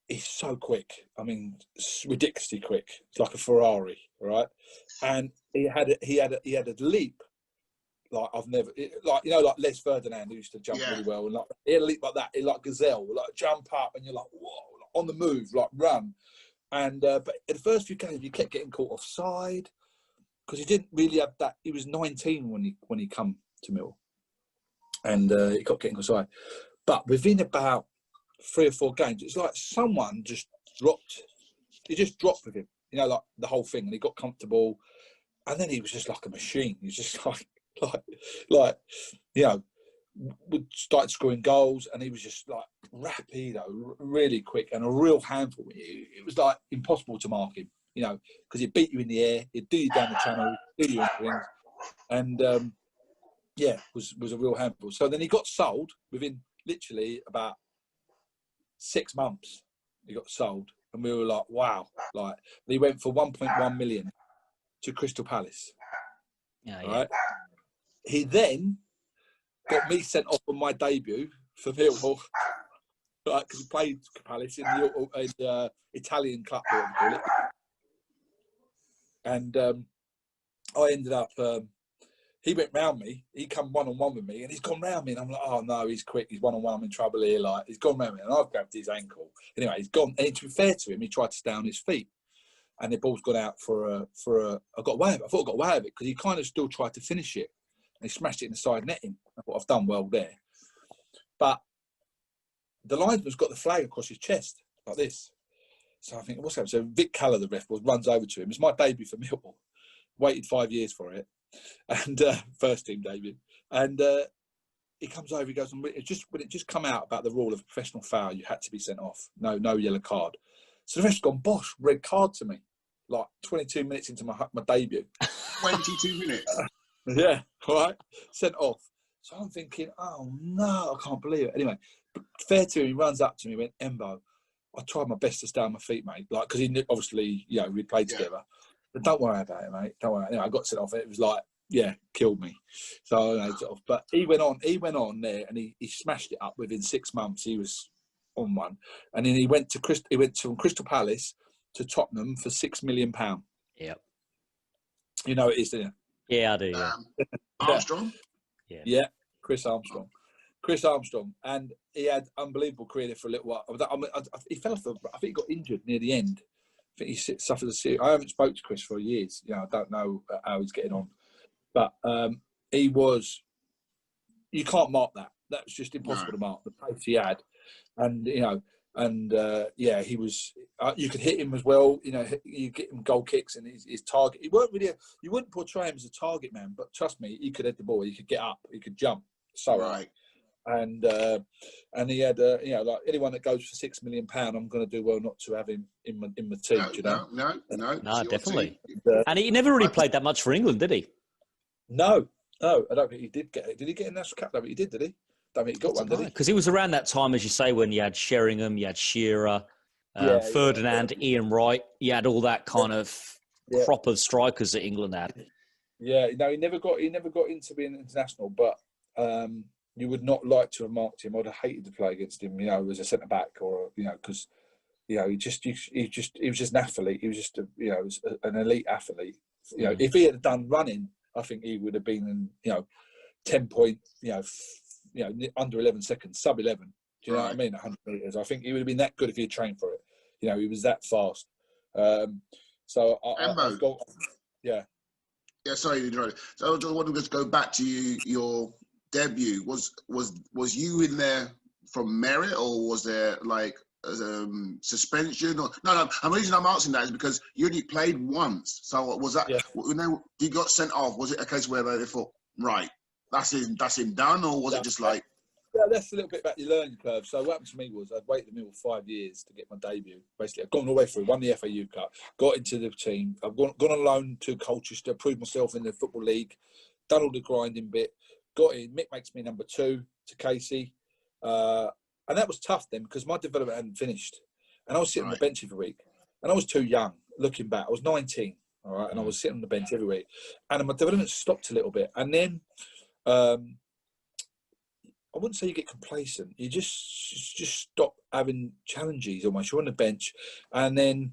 he's so quick. I mean, it's ridiculously quick. It's like a Ferrari, right? And he had a leap like I've never, like, you know, like Les Ferdinand, who used to jump really well, and like he had a leap like that, like gazelle, like jump up, and you're like, whoa, like on the move, like run. And but in the first few games, he kept getting caught offside because he didn't really have that. He was 19 when he come to Mill, and he got getting offside. But within about 3 or 4 games, it's like someone just dropped. He just dropped with him, you know, like the whole thing, and he got comfortable. And then he was just like a machine. He was just like, you know, would start scoring goals, and he was just like rapid, you know, really quick and a real handful. It was like impossible to mark him, you know, because he'd beat you in the air, he'd do you down the channel, do you in things, and yeah, was a real handful. So then he got sold within literally about 6 months. He got sold, and we were like, wow, like he went for 1.1 million to Crystal Palace. Yeah. Right. He then got me sent off on my debut for Millwall, right? Because he played Palace in the Italian club, what we call it. And I ended up. He went round me. He come 1-on-1 with me, and he's gone round me, and I'm like, oh no, he's quick. He's 1-on-1. I'm in trouble here. Like he's gone round me, and I've grabbed his ankle. Anyway, he's gone. And to be fair to him, he tried to stay on his feet, and the ball's gone out for a. I got away with it. I thought I got away with it because he kind of still tried to finish it, and he smashed it in the side netting. I thought I've done well there, but the linesman's got the flag across his chest like this. So I think, what's happening? So Vic Caller, the ref, runs over to him. It's my debut for Millwall. Waited 5 years for it, and first team debut. And he comes over. He goes, when it just come out about the rule of professional foul, you had to be sent off. No yellow card. So the ref's gone, bosh, red card to me. Like 22 minutes into my debut. 22 minutes. Yeah, right. Sent off. So I'm thinking, oh no, I can't believe it. Anyway, fair to him, he runs up to me, went, Embo, I tried my best to stay on my feet, mate. Like, because he knew, obviously, you know, we'd played together. But don't worry about it, mate. Don't worry. Anyway, I got sent off. It was like, yeah, killed me. So I sort of, but he went on there, and he smashed it up within 6 months. He was on one, and then he went from Crystal Palace to Tottenham for £6 million. Yep. You know it is, don't you? Yeah, I do. Yeah. Armstrong. Yeah, Chris Armstrong, and he had unbelievable career there for a little while. He fell off. I think he got injured near the end. I think he suffered a serious. I haven't spoke to Chris for years. You know, I don't know how he's getting on, but he was. You can't mark that. That was just impossible to mark. The pace he had, and you know, and yeah, he was. You could hit him as well. You know, you get him goal kicks, and his target. He weren't really. You wouldn't portray him as a target man, but trust me, he could hit the ball. He could get up. He could jump. So right. And he had, you know, like anyone that goes for £6 million, I'm going to do well not to have him in my team. No, you know? No, definitely. And he never really played that much for England, did he? No, I don't think he did get it. Did he get a national cap? I don't think he did he? Don't think he got one, did he? Because he was around that time, as you say, when you had Sheringham, you had Shearer, Ferdinand, Ian Wright. You had all that kind of crop of strikers that England had. Yeah, no, he never got into being international, but you would not like to have marked him. I'd have hated to play against him, you know, as a centre back, or you know, because you know he was just an athlete. He was just an elite athlete. You know, if he had done running, I think he would have been, you know, 10 point, under 11 seconds, sub 11. Do you know what I mean? 100 meters. I think he would have been that good if he had trained for it. You know, he was that fast. So I've got, yeah. Yeah, sorry, so I just want to just go back to your debut. Was you in there from merit, or was there like suspension? Or no. The reason I'm asking that is because you only played once. So was that when you got sent off? Was it a case where they thought, right, that's him done, or was it just like? Yeah, that's a little bit about your learning curve. So what happened to me was I'd waited in the middle 5 years to get my debut. Basically, I've gone all the way through, won the FAU Cup, got into the team. I've gone on loan to Colchester, proved myself in the Football League, done all the grinding bit, got in. Mick makes me number 2 to Casey. And that was tough then because my development hadn't finished. And I was sitting on the bench every week. And I was too young, looking back. I was 19, all right? And I was sitting on the bench every week. And my development stopped a little bit. And then... I wouldn't say you get complacent. You just stop having challenges almost. You're on the bench. And then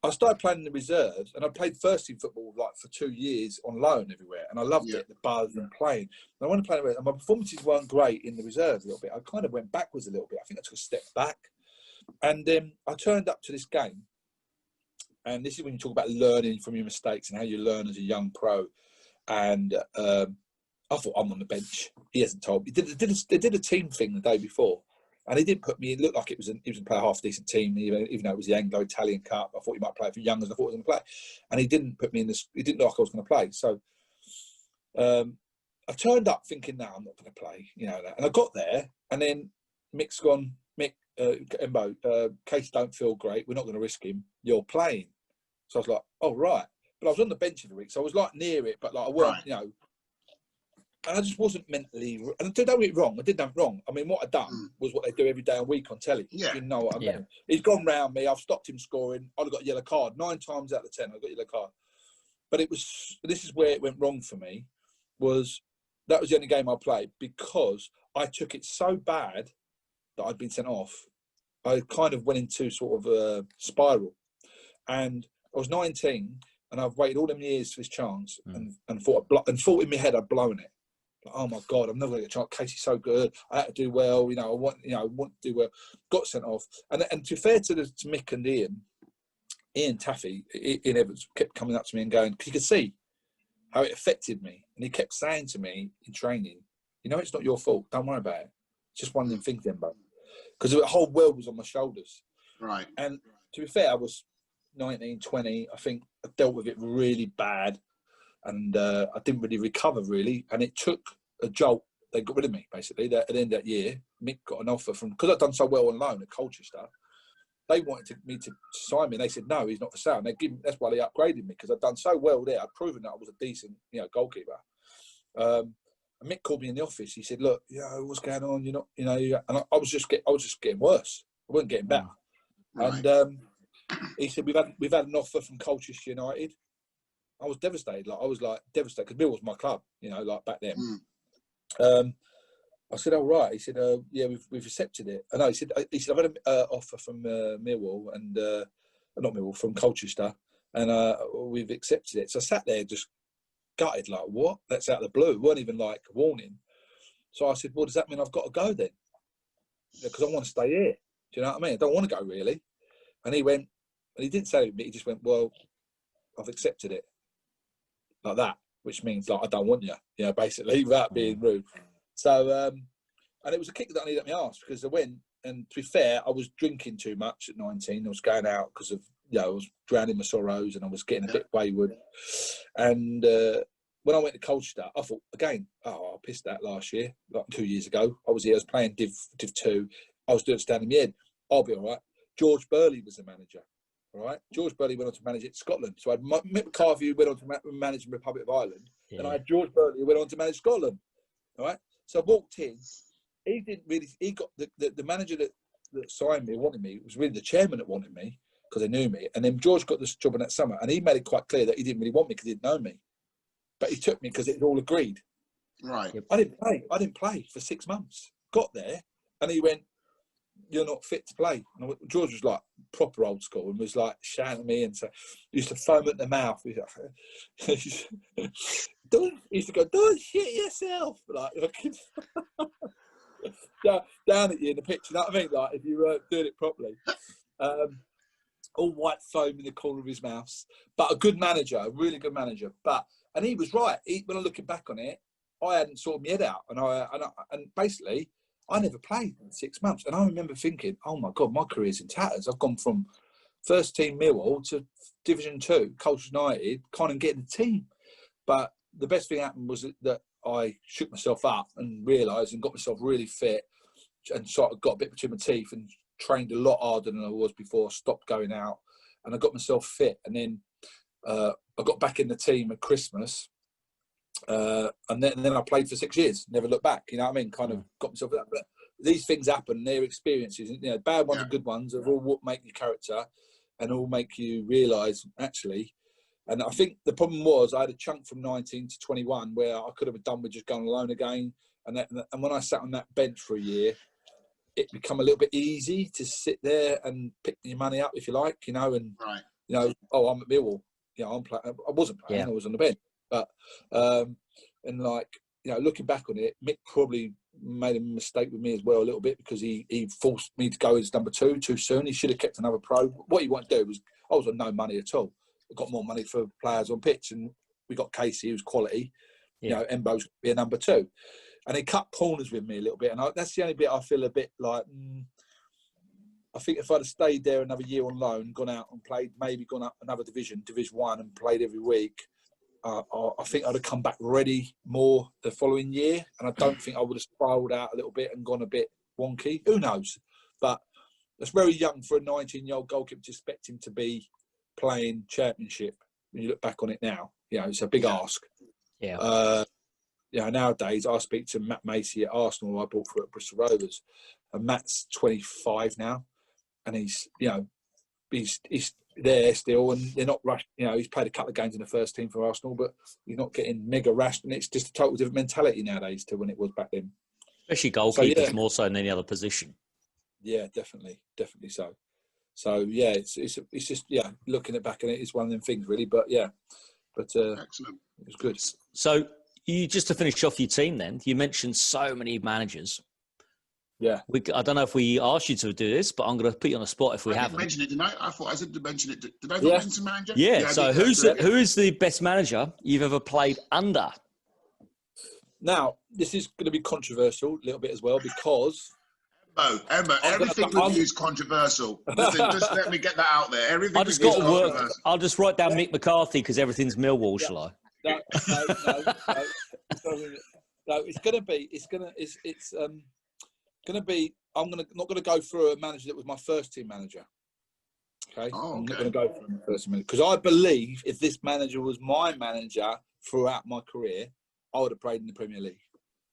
I started playing in the reserves, and I played first team football like for 2 years on loan everywhere, and I loved it, the buzz and playing. And I wanted to play, and my performances weren't great in the reserves a little bit. I kind of went backwards a little bit. I think I took a step back, and I turned up to this game, and this is when you talk about learning from your mistakes and how you learn as a young pro. And I thought, I'm on the bench. He hasn't told me. They did a team thing the day before. And he didn't put me in. It looked like he was going to play a half-decent team, even though it was the Anglo-Italian Cup. I thought he might play for Youngers. I thought he was going to play. And he didn't put me in this. He didn't look like I was going to play. So I turned up thinking, no, I'm not going to play. You know that. And I got there, and then Mick's gone, Embo, Casey don't feel great. We're not going to risk him. You're playing. So I was like, oh, right. But I was on the bench every week, so I was like near it, but like I weren't, you know. And I just wasn't mentally. And don't get me wrong, I did nothing wrong. I mean, what I'd done was what they do every day a week on telly. Yeah. You know what I mean? He's gone round me. I've stopped him scoring. I'd have got a yellow card 9 times out of 10. I got a yellow card. But it was. This is where it went wrong for me. That was the only game I played because I took it so bad that I'd been sent off. I kind of went into sort of a spiral, and I was 19, and I've waited all them years for this chance, and thought in my head I'd blown it. Oh my God, I'm never going to get a chance. Casey's so good. I had to do well. I want to do well. Got sent off. And to be fair to Mick and Ian Taffy, Ian Evans kept coming up to me and going, because you could see how it affected me. And he kept saying to me in training, it's not your fault. Don't worry about it. It's just one of them things, Embo. Because the whole world was on my shoulders. Right. And to be fair, I was 19, 20. I think I dealt with it really bad. And I didn't really recover, really. And it took a jolt. They got rid of me, basically. At the end of that year, Mick got an offer because I'd done so well on loan at Colchester. They wanted me to sign me. And they said, no, he's not for sale. And that's why they upgraded me, because I'd done so well there. I'd proven that I was a decent goalkeeper. And Mick called me in the office. He said, look, what's going on? And I was just getting worse. I wasn't getting better. Right. And he said, we've had an offer from Colchester United. I was devastated. I was devastated because Millwall was my club, back then. I said, "Oh right." He said, "Yeah, we've accepted it." And he said, "I've had an offer from Millwall and not Millwall, from Colchester, and we've accepted it." So I sat there just gutted, like, "What? That's out of the blue. It weren't even like a warning." So I said, "Well, does that mean I've got to go then? Because I want to stay here. Do you know what I mean? I don't want to go really." And he went, and he didn't say it to me. He just went, "Well, I've accepted it." Like that, which means like I don't want you, basically, without being rude. So, and it was a kick that I needed at my arse, because I went, and to be fair, I was drinking too much at 19. I was going out because of, I was drowning my sorrows, and I was getting a bit wayward. And when I went to Colchester, I thought again, I pissed that last year, like 2 years ago. I was playing Div 2. I was doing stand in my head. I'll be all right. George Burley was the manager. All right, George Burley went on to manage it Scotland. So I had Mick McCarthy, who went on to manage the Republic of Ireland, and I had George Burley, who went on to manage Scotland. All right, so I walked in. He didn't really. He got the manager that signed me, wanted me. It was really the chairman that wanted me, because they knew me. And then George got this job in that summer, and he made it quite clear that he didn't really want me because he didn't know me, but he took me because it was all agreed. Right. I didn't play for 6 months. Got there, and he went, "You're not fit to play." And George was like proper old school and was like shouting at me, and so he used to foam at the mouth. He used to go, "Don't shit yourself," like down at you in the pitch. You know what I mean? Like if you weren't doing it properly. All white foam in the corner of his mouth, but a good manager, a really good manager. And he was right. When I look back on it, I hadn't sorted my head out, and basically, I never played in 6 months. And I remember thinking, oh my God, my career's in tatters. I've gone from first team Millwall to Division 2, Colchester United, kind of getting the team. But the best thing happened was that I shook myself up and realised and got myself really fit, and sort of got a bit between my teeth and trained a lot harder than I was before, stopped going out, and I got myself fit. And then I got back in the team at Christmas. And then I played for 6 years, never looked back. You know what I mean? Kind of got myself that. But these things happen, they're experiences. Bad ones and good ones are all what make your character, and all make you realise actually. And I think the problem was I had a chunk from 19 to 21 where I could have done with just going alone again. And when I sat on that bench for a year, it became a little bit easy to sit there and pick your money up, if you like, and right. You know, oh, I'm at Millwall. You know, I'm playing. I wasn't playing. Yeah. I was on the bench. But and like, you know, looking back on it, Mick probably made a mistake with me as well a little bit, because he forced me to go as number 2 too soon. He should have kept another pro. What he wanted to do was, I was on no money at all. I got more money for players on pitch, and we got Casey, who's quality. Yeah. You know, Embo's be a number 2, and he cut corners with me a little bit. And that's the only bit I feel a bit like. I think if I'd have stayed there another year on loan, gone out and played, maybe gone up another Division 1, and played every week, I think I'd have come back ready more the following year. And I don't think I would have spiraled out a little bit and gone a bit wonky. Who knows? But it's very young for a 19-year-old goalkeeper to expect him to be playing Championship. When you look back on it now, you know, it's a big ask. Yeah. You know, nowadays I speak to Matt Macy at Arsenal, who I bought for at Bristol Rovers, and Matt's 25 now. And he's, you know, he's there still, and they're not rushed. You know, he's played a couple of games in the first team for Arsenal, but he's not getting mega rushed. And it's just a total different mentality nowadays to when it was back then. Especially goalkeepers more so than any other position. Yeah, definitely so. So yeah, it's just looking back on it, it's one of them things really. But yeah, excellent. It was good. So you just to finish off your team, then you mentioned so many managers. Yeah, I don't know if we asked you to do this, but I'm going to put you on the spot if we haven't. I didn't mention it, didn't I? I thought I said to mention it. Did I not mention some manager? Yeah. So who is the best manager you've ever played under? Now this is going to be controversial a little bit as well, because Emma, everything with you is controversial. Listen, just let me get that out there. Everything with you is controversial. I'll just write down Mick McCarthy because everything's Millwall, shall I? No. It's going to be. I'm not going to go through a manager that was my first team manager. Okay, I'm not going to go for the first manager, because I believe if this manager was my manager throughout my career, I would have played in the Premier League.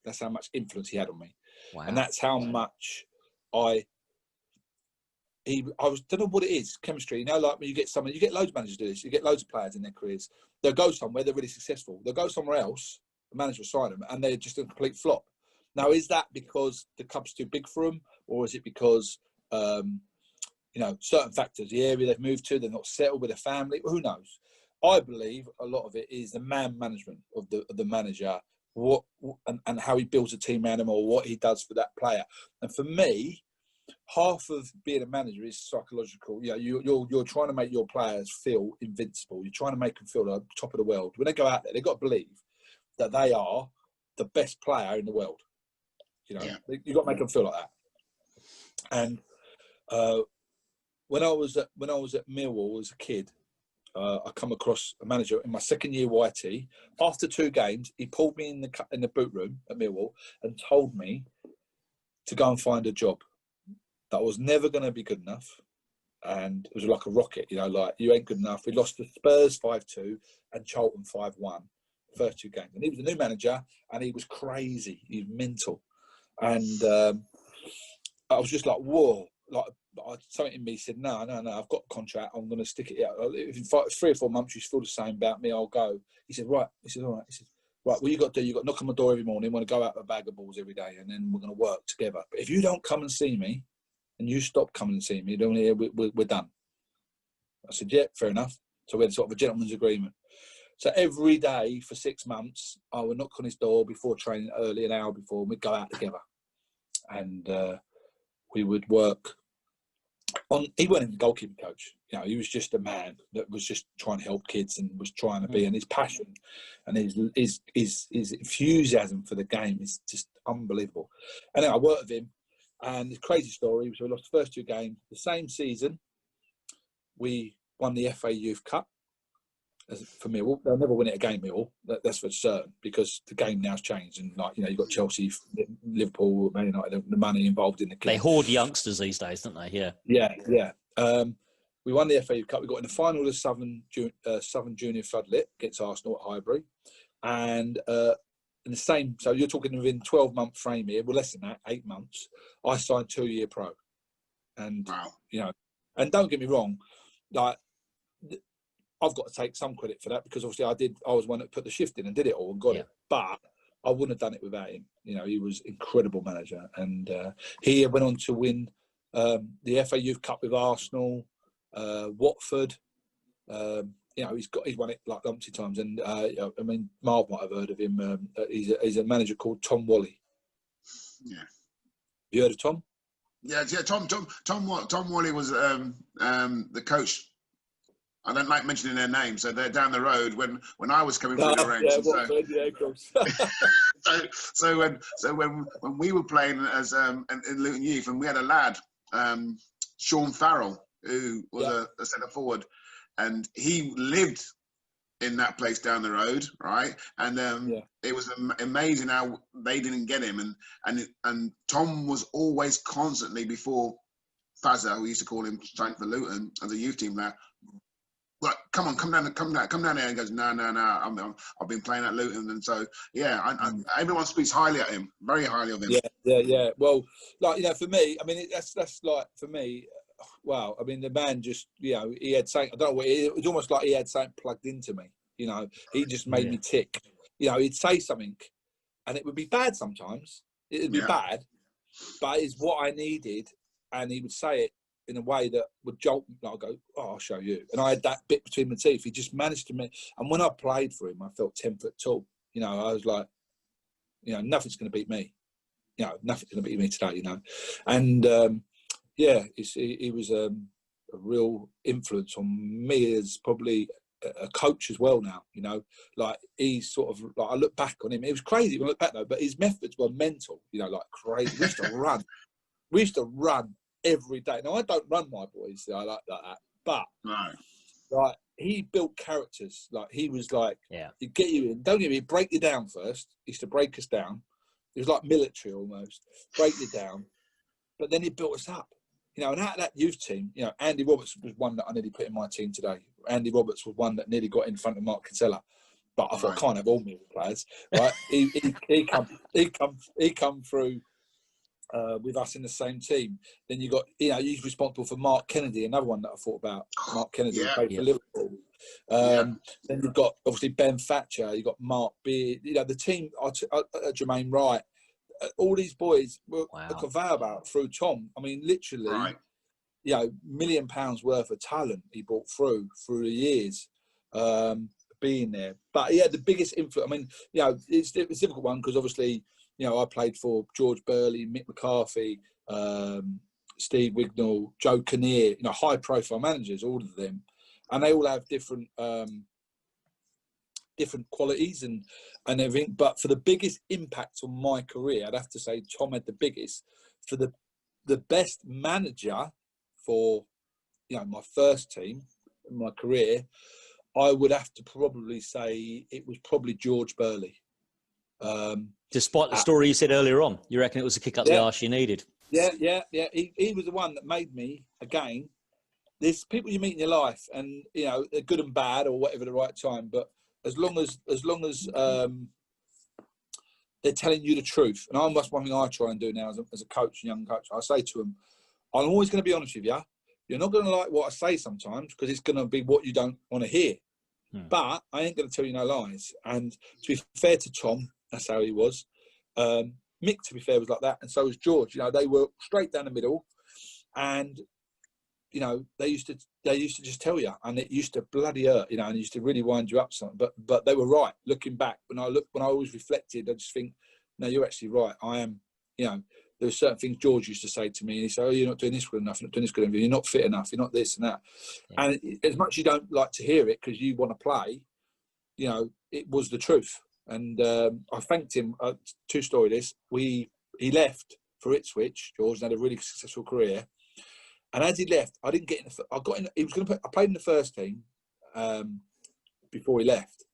That's how much influence he had on me, and that's how much I don't know what it is, chemistry. You know, like when you get loads of managers do this. You get loads of players in their careers. They'll go somewhere, they're really successful. They'll go somewhere else, the manager will sign them, and they're just a complete flop. Now, is that because the club's too big for them, or is it because, certain factors, the area they've moved to, they're not settled with their family? Who knows? I believe a lot of it is the man management of the manager, and how he builds a team animal, what he does for that player. And for me, half of being a manager is psychological. You know, you're trying to make your players feel invincible. You're trying to make them feel like top of the world. When they go out there, they've got to believe that they are the best player in the world. You know, you've got to make them feel like that. And when I was at Millwall as a kid, I come across a manager in my second year YT. After 2 games, he pulled me in the boot room at Millwall and told me to go and find a job. That I was never going to be good enough, and it was like a rocket. You know, like, you ain't good enough. We lost to Spurs 5-2 and Charlton 5-1. First 2 games, and he was a new manager, and he was crazy. He was mental. And I was just like, whoa. Like, something in me said, no, I've got a contract. I'm going to stick it out. If in 3 or 4 months you feel the same about me, I'll go. He said, right. He said, all right. He said, right, what you got to do, you got to knock on my door every morning. We're going to go out with a bag of balls every day, and then we're going to work together. But if you don't come and see me, and you stop coming and see me, we're done. I said, yeah, fair enough. So we had sort of a gentleman's agreement. So every day for 6 months, I would knock on his door before training early, an hour before, and we'd go out together. And we would work on. He wasn't a goalkeeping coach. You know, he was just a man that was just trying to help kids and was trying to be. And his passion and his enthusiasm for the game is just unbelievable. And then I worked with him. And the crazy story was we lost the first 2 games. The same season, we won the FA Youth Cup. For Millwall, they'll never win it again, Millwall. That's for certain, because the game now's changed, and you've got Chelsea, Liverpool, Man United, the money involved in the game. They hoard youngsters these days, don't they? Yeah. We won the FA Youth Cup. We got in the final of the Southern Junior Floodlit against Arsenal at Highbury, and in the same. So you're talking within 12-month frame here. Well, less than that, 8 months. I signed 2-year pro, and and don't get me wrong, like, I've got to take some credit for that, because obviously I was one that put the shift in and did it all and got it. But I wouldn't have done it without him. You know, he was an incredible manager, and he went on to win the FA Youth Cup with Arsenal, Watford, You know, he's won it like umpty times, and I mean, Marv might have heard of him. He's a manager called Tom Wally. Yeah. You heard of Tom? Yeah. Tom Wally was the coach. I don't like mentioning their names, so they're down the road when I was coming through the ranks. Yeah, of course. so when we were playing as in Luton Youth, and we had a lad, Sean Farrell, who was a centre forward, and he lived in that place down the road, right? And it was amazing how they didn't get him, and Tom was always constantly before Fazza, we used to call him, trying for Luton as a youth team there. Like, come on, come down here, and goes, no, I've been playing at Luton, and so everyone speaks highly of him, very highly of him. Yeah. Well, like, you know, for me, I mean, that's like, for me, wow. I mean, the man just, you know, he had something. I don't know what it was, almost like he had something plugged into me. You know, he just made me tick. You know, he'd say something, and it would be bad sometimes. It'd be bad, but it's what I needed, and he would say it in a way that would jolt me. I'd go, oh, I'll show you. And I had that bit between my teeth. He just managed to make. And when I played for him, I felt 10 foot tall. You know, I was like, you know, nothing's going to beat me. You know, nothing's going to beat me today. You know, and he was a real influence on me as probably a coach as well now. You know, like he's sort of like, I look back on him. It was crazy when I look back though, but his methods were mental. You know, like crazy. We used to run every day. Now I don't run my boys. I like that, but like he built characters. Like he was like, he'd get you in. Don't get me, he'd break you down first. He used to break us down. It was like military almost. Break you down, but then he built us up. You know, and out of that youth team, you know, Andy Roberts was one that I nearly put in my team today. Andy Roberts was one that nearly got in front of Mark Kinsella. But I thought I can't have all Millwall players, right? he come through with us in the same team. Then you got, you know, he's responsible for Mark Kennedy, another one that I thought about. Mark Kennedy who played for Liverpool. Then you've got obviously Ben Thatcher. You got Mark Beard. You know, the team. Jermaine Wright. All these boys were a conveyor belt through Tom. I mean, literally, you know, £1 million worth of talent he brought through the years, being there. But he had the biggest influence. I mean, you know, it's a difficult one because obviously, you know, I played for George Burley, Mick McCarthy, Steve Wignall, Joe Kinnear, you know, high-profile managers, all of them. And they all have different qualities and everything. But for the biggest impact on my career, I'd have to say Tom had the biggest. For the best manager for, you know, my first team in my career, I would have to probably say it was probably George Burley. Despite the story you said earlier on, you reckon it was a kick up the arse you needed? Yeah. He was the one that made me, again, there's people you meet in your life and, you know, they're good and bad or whatever the right time, but as long as they're telling you the truth, and that's one thing I try and do now as a coach, young coach. I say to them, I'm always going to be honest with you. You're not going to like what I say sometimes because it's going to be what you don't want to hear. But I ain't going to tell you no lies. And to be fair to Tom, that's how he was. Mick, to be fair, was like that, and so was George. You know, they were straight down the middle, and you know, they used to just tell you, and it used to bloody hurt, you know, and it used to really wind you up something. But they were right. Looking back, when I always reflected, I just think, no, you're actually right. I am, you know, there were certain things George used to say to me, and he said, oh, you're not doing this good enough, you're not doing this good enough, you're not fit enough, you're not this and that. Yeah. And as much as you don't like to hear it because you want to play, you know, it was the truth. And I thanked him. Two story this. He left for Ipswich, George, and had a really successful career. And as he left, I didn't get in. I got in. He was going to. I played in the first team before he left,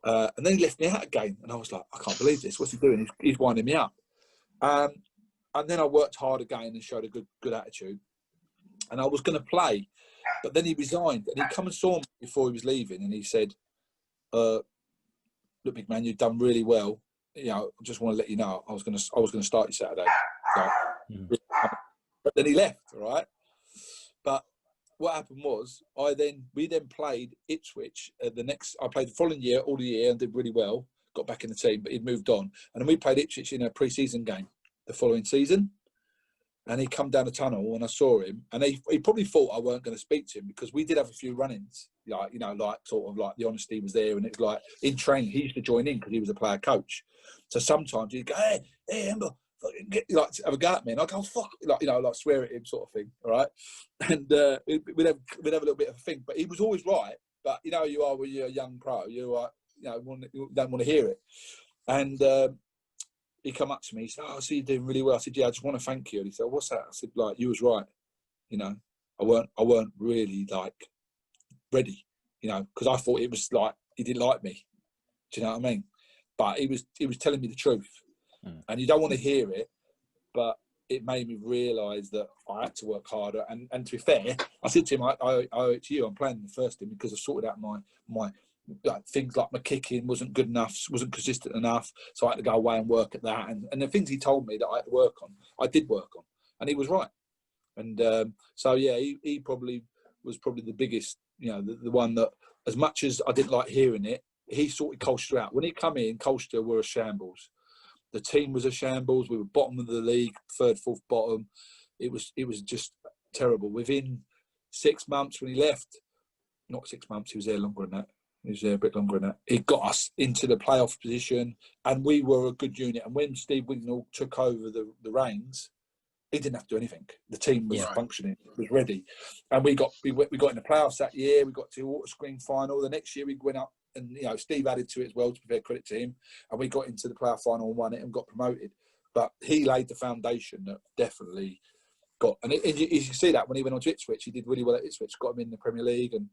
and then he left me out again. And I was like, I can't believe this. What's he doing? He's winding me up. And then I worked hard again and showed a good attitude. And I was going to play, but then he resigned. And he come and saw me before he was leaving, and he said, "Look, big man, you've done really well. You know, I just want to let you know I was going to start you Saturday." So, but then he left, right? But what happened was, we then played Ipswich. I played the following year, all the year, and did really well. Got back in the team, but he'd moved on. And then we played Ipswich in a pre-season game the following season. And he come down the tunnel and I saw him, and he probably thought I weren't going to speak to him because we did have a few run-ins, like, like sort of like the honesty was there, and it was like in training he used to join in because he was a player coach. So sometimes he'd go, hey Ember, like have a go at me, and I go, fuck, like like swear at him sort of thing, all right? And we'd have a little bit of a thing, but he was always right. But you are when you're a young pro, you don't want to hear it. And he come up to me, he said, oh, I see you're doing really well. I said, yeah, I just want to thank you. And he said, what's that? I said, like, you was right. I weren't really like ready, because I thought it was like he didn't like me. Do you know what I mean? But he was telling me the truth. And you don't want to hear it, but it made me realise that I had to work harder. And to be fair, I said to him, I owe it to you. I'm playing the first team because I sorted out my things like my kicking wasn't good enough, wasn't consistent enough, so I had to go away and work at that. And the things he told me that I had to work on, I did work on, and he was right. And so yeah, he probably was the biggest, the one that, as much as I didn't like hearing it, he sorted Colchester out. When he come in, Colchester were a shambles. The team was a shambles. We were bottom of the league, third, fourth bottom. It was just terrible. Within 6 months when he left, not 6 months, he was there longer than that. He was there a bit longer than that. He got us into the playoff position, and we were a good unit. And when Steve Wignall took over the reins, he didn't have to do anything. The team was functioning, was ready, and we got in the playoffs that year. We got to the Water Screen final. The next year we went up, and Steve added to it as well. To be fair, credit to him, and we got into the playoff final and won it and got promoted. But he laid the foundation that definitely got. And you see that when he went on to Ipswich, he did really well at Ipswich. Got him in the Premier League, and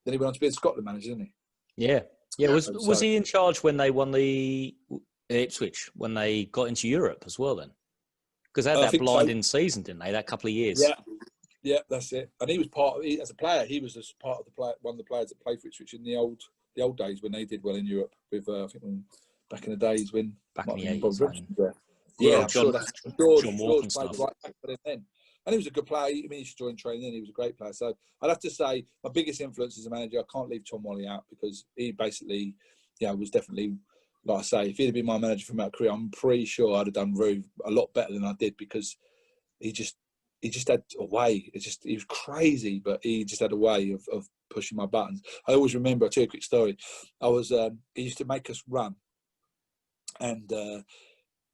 then he went on to be a Scotland manager, didn't he? Yeah. Was he in charge when they won the Ipswich, when they got into Europe as well then? Because they had that blinding season, didn't they? That couple of years. Yeah, that's it. And he was as a player, he was part of one of the players that played for Ipswich in the old days when they did well in Europe. With I think back in the days when back in the 80s. Yeah, I'm sure John Walker stuff. Right back then. And he was a good player. I mean, he should join training then. He was a great player. So I'd have to say my biggest influence as a manager, I can't leave Tom Wally out, because he basically, was definitely, like I say, if he'd have been my manager from my career, I'm pretty sure I'd have done Roo a lot better than I did, because he just had a way. He was crazy, but he just had a way of pushing my buttons. I always remember, I'll tell you a quick story. He used to make us run, and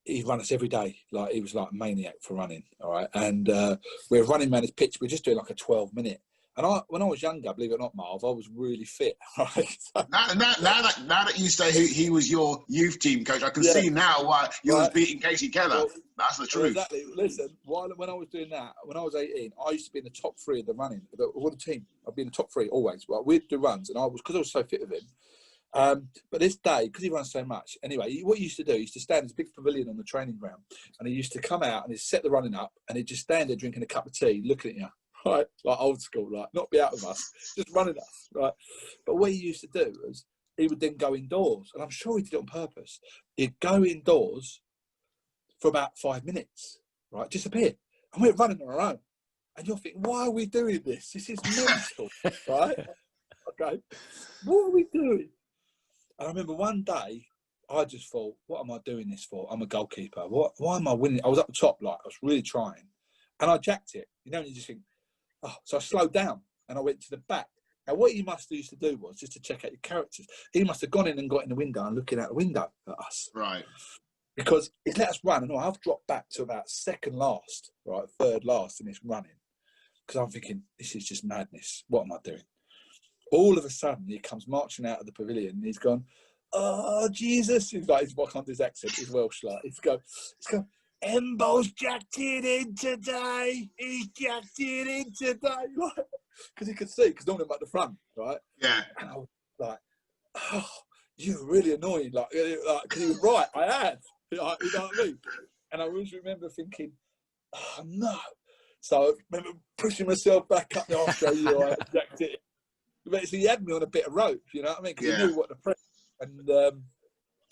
he'd run us every day. Like, he was like a maniac for running, all right? And we were running around his pitch. We were just doing like a 12-minute. And when I was younger, believe it or not, Marv, I was really fit, right? So, now that you say he was your youth team coach, I can see now why you was beating Casey Keller. Well, that's the truth. Exactly. Listen, when I was doing that, when I was 18, I used to be in the top three of the running, of the team. I'd be in the top three always. Well, we'd do runs, and because I was so fit with him. But this day, because he runs so much, anyway, what he used to do, he used to stand in this big pavilion on the training ground, and he used to come out and he'd set the running up, and he'd just stand there drinking a cup of tea, looking at you, right, like old school, like not be out of us, just running us, right. But what he used to do was he would then go indoors, and I'm sure he did it on purpose. He'd go indoors for about 5 minutes, right, disappear, and we're running on our own, and you're thinking, why are we doing this? This is mental, right? Okay, what are we doing? And I remember one day, I just thought, what am I doing this for? I'm a goalkeeper. Why am I winning? I was up the top, like, I was really trying. And I jacked it. And you just think, oh. So I slowed down and I went to the back. Now, what he must have used to do was just to check out your characters. He must have gone in and got in the window and looking out the window at us. Right. Because he let us run. And I've dropped back to about second last, right, third last in this running. Because I'm thinking, this is just madness. What am I doing? All of a sudden, he comes marching out of the pavilion, and he's gone, oh, Jesus. He's like, I can't do his accent, he's Welsh, like. He's go, Embo's jacked it in today. He's jacked it in today. Because he could see, because normally I'm at the front, right? Yeah. And I was like, oh, you're really annoying. Like, because he was right, I had. Like, you know what I mean? And I always remember thinking, oh, no. So I remember pushing myself back up. I'll show you, I jacked it in. But so he had me on a bit of rope, you know what I mean? Because he knew what to press. And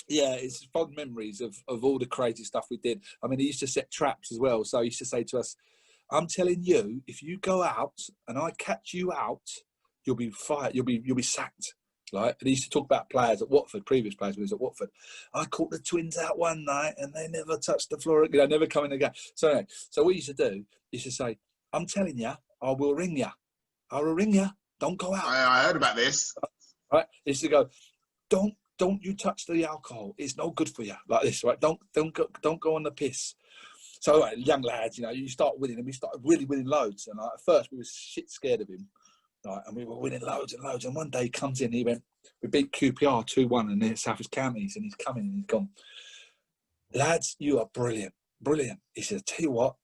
it's fond memories of all the crazy stuff we did. I mean, he used to set traps as well. So he used to say to us, I'm telling you, if you go out and I catch you out, you'll be fired. You'll be sacked. Right? And he used to talk about players at Watford, previous players when he was at Watford. I caught the twins out one night and they never touched the floor again. Never come in again. So anyway, so what he used to do, he used to say, I'm telling you, I will ring you. I will ring you. Don't go out. I heard about this. Right? He used to go, don't you touch the alcohol. It's no good for you. Like this, right? Don't go on the piss. So young lads, you know, you start winning, and we started really winning loads. And at first we were shit scared of him. Right, and we were winning loads and loads. And one day he comes in, he went, we beat QPR 2-1 in the South East Counties, and he's coming and he's gone, lads, you are brilliant, brilliant. He said, tell you what,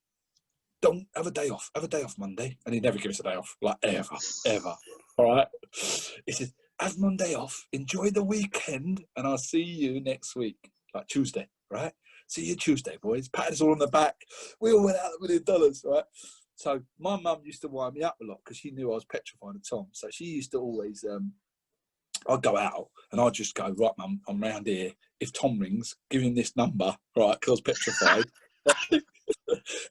don't have a day off. Have a day off Monday. And he'd never give us a day off, like ever. All right? He said, have Monday off, enjoy the weekend, and I'll see you next week, like Tuesday, right? See you Tuesday, boys. Pat us all on the back. We all went out with $1 million, right? So my mum used to wind me up a lot because she knew I was petrified of Tom. So she used to always, I'd go out and I'd just go, right, mum, I'm round here. If Tom rings, give him this number, right, because I was petrified.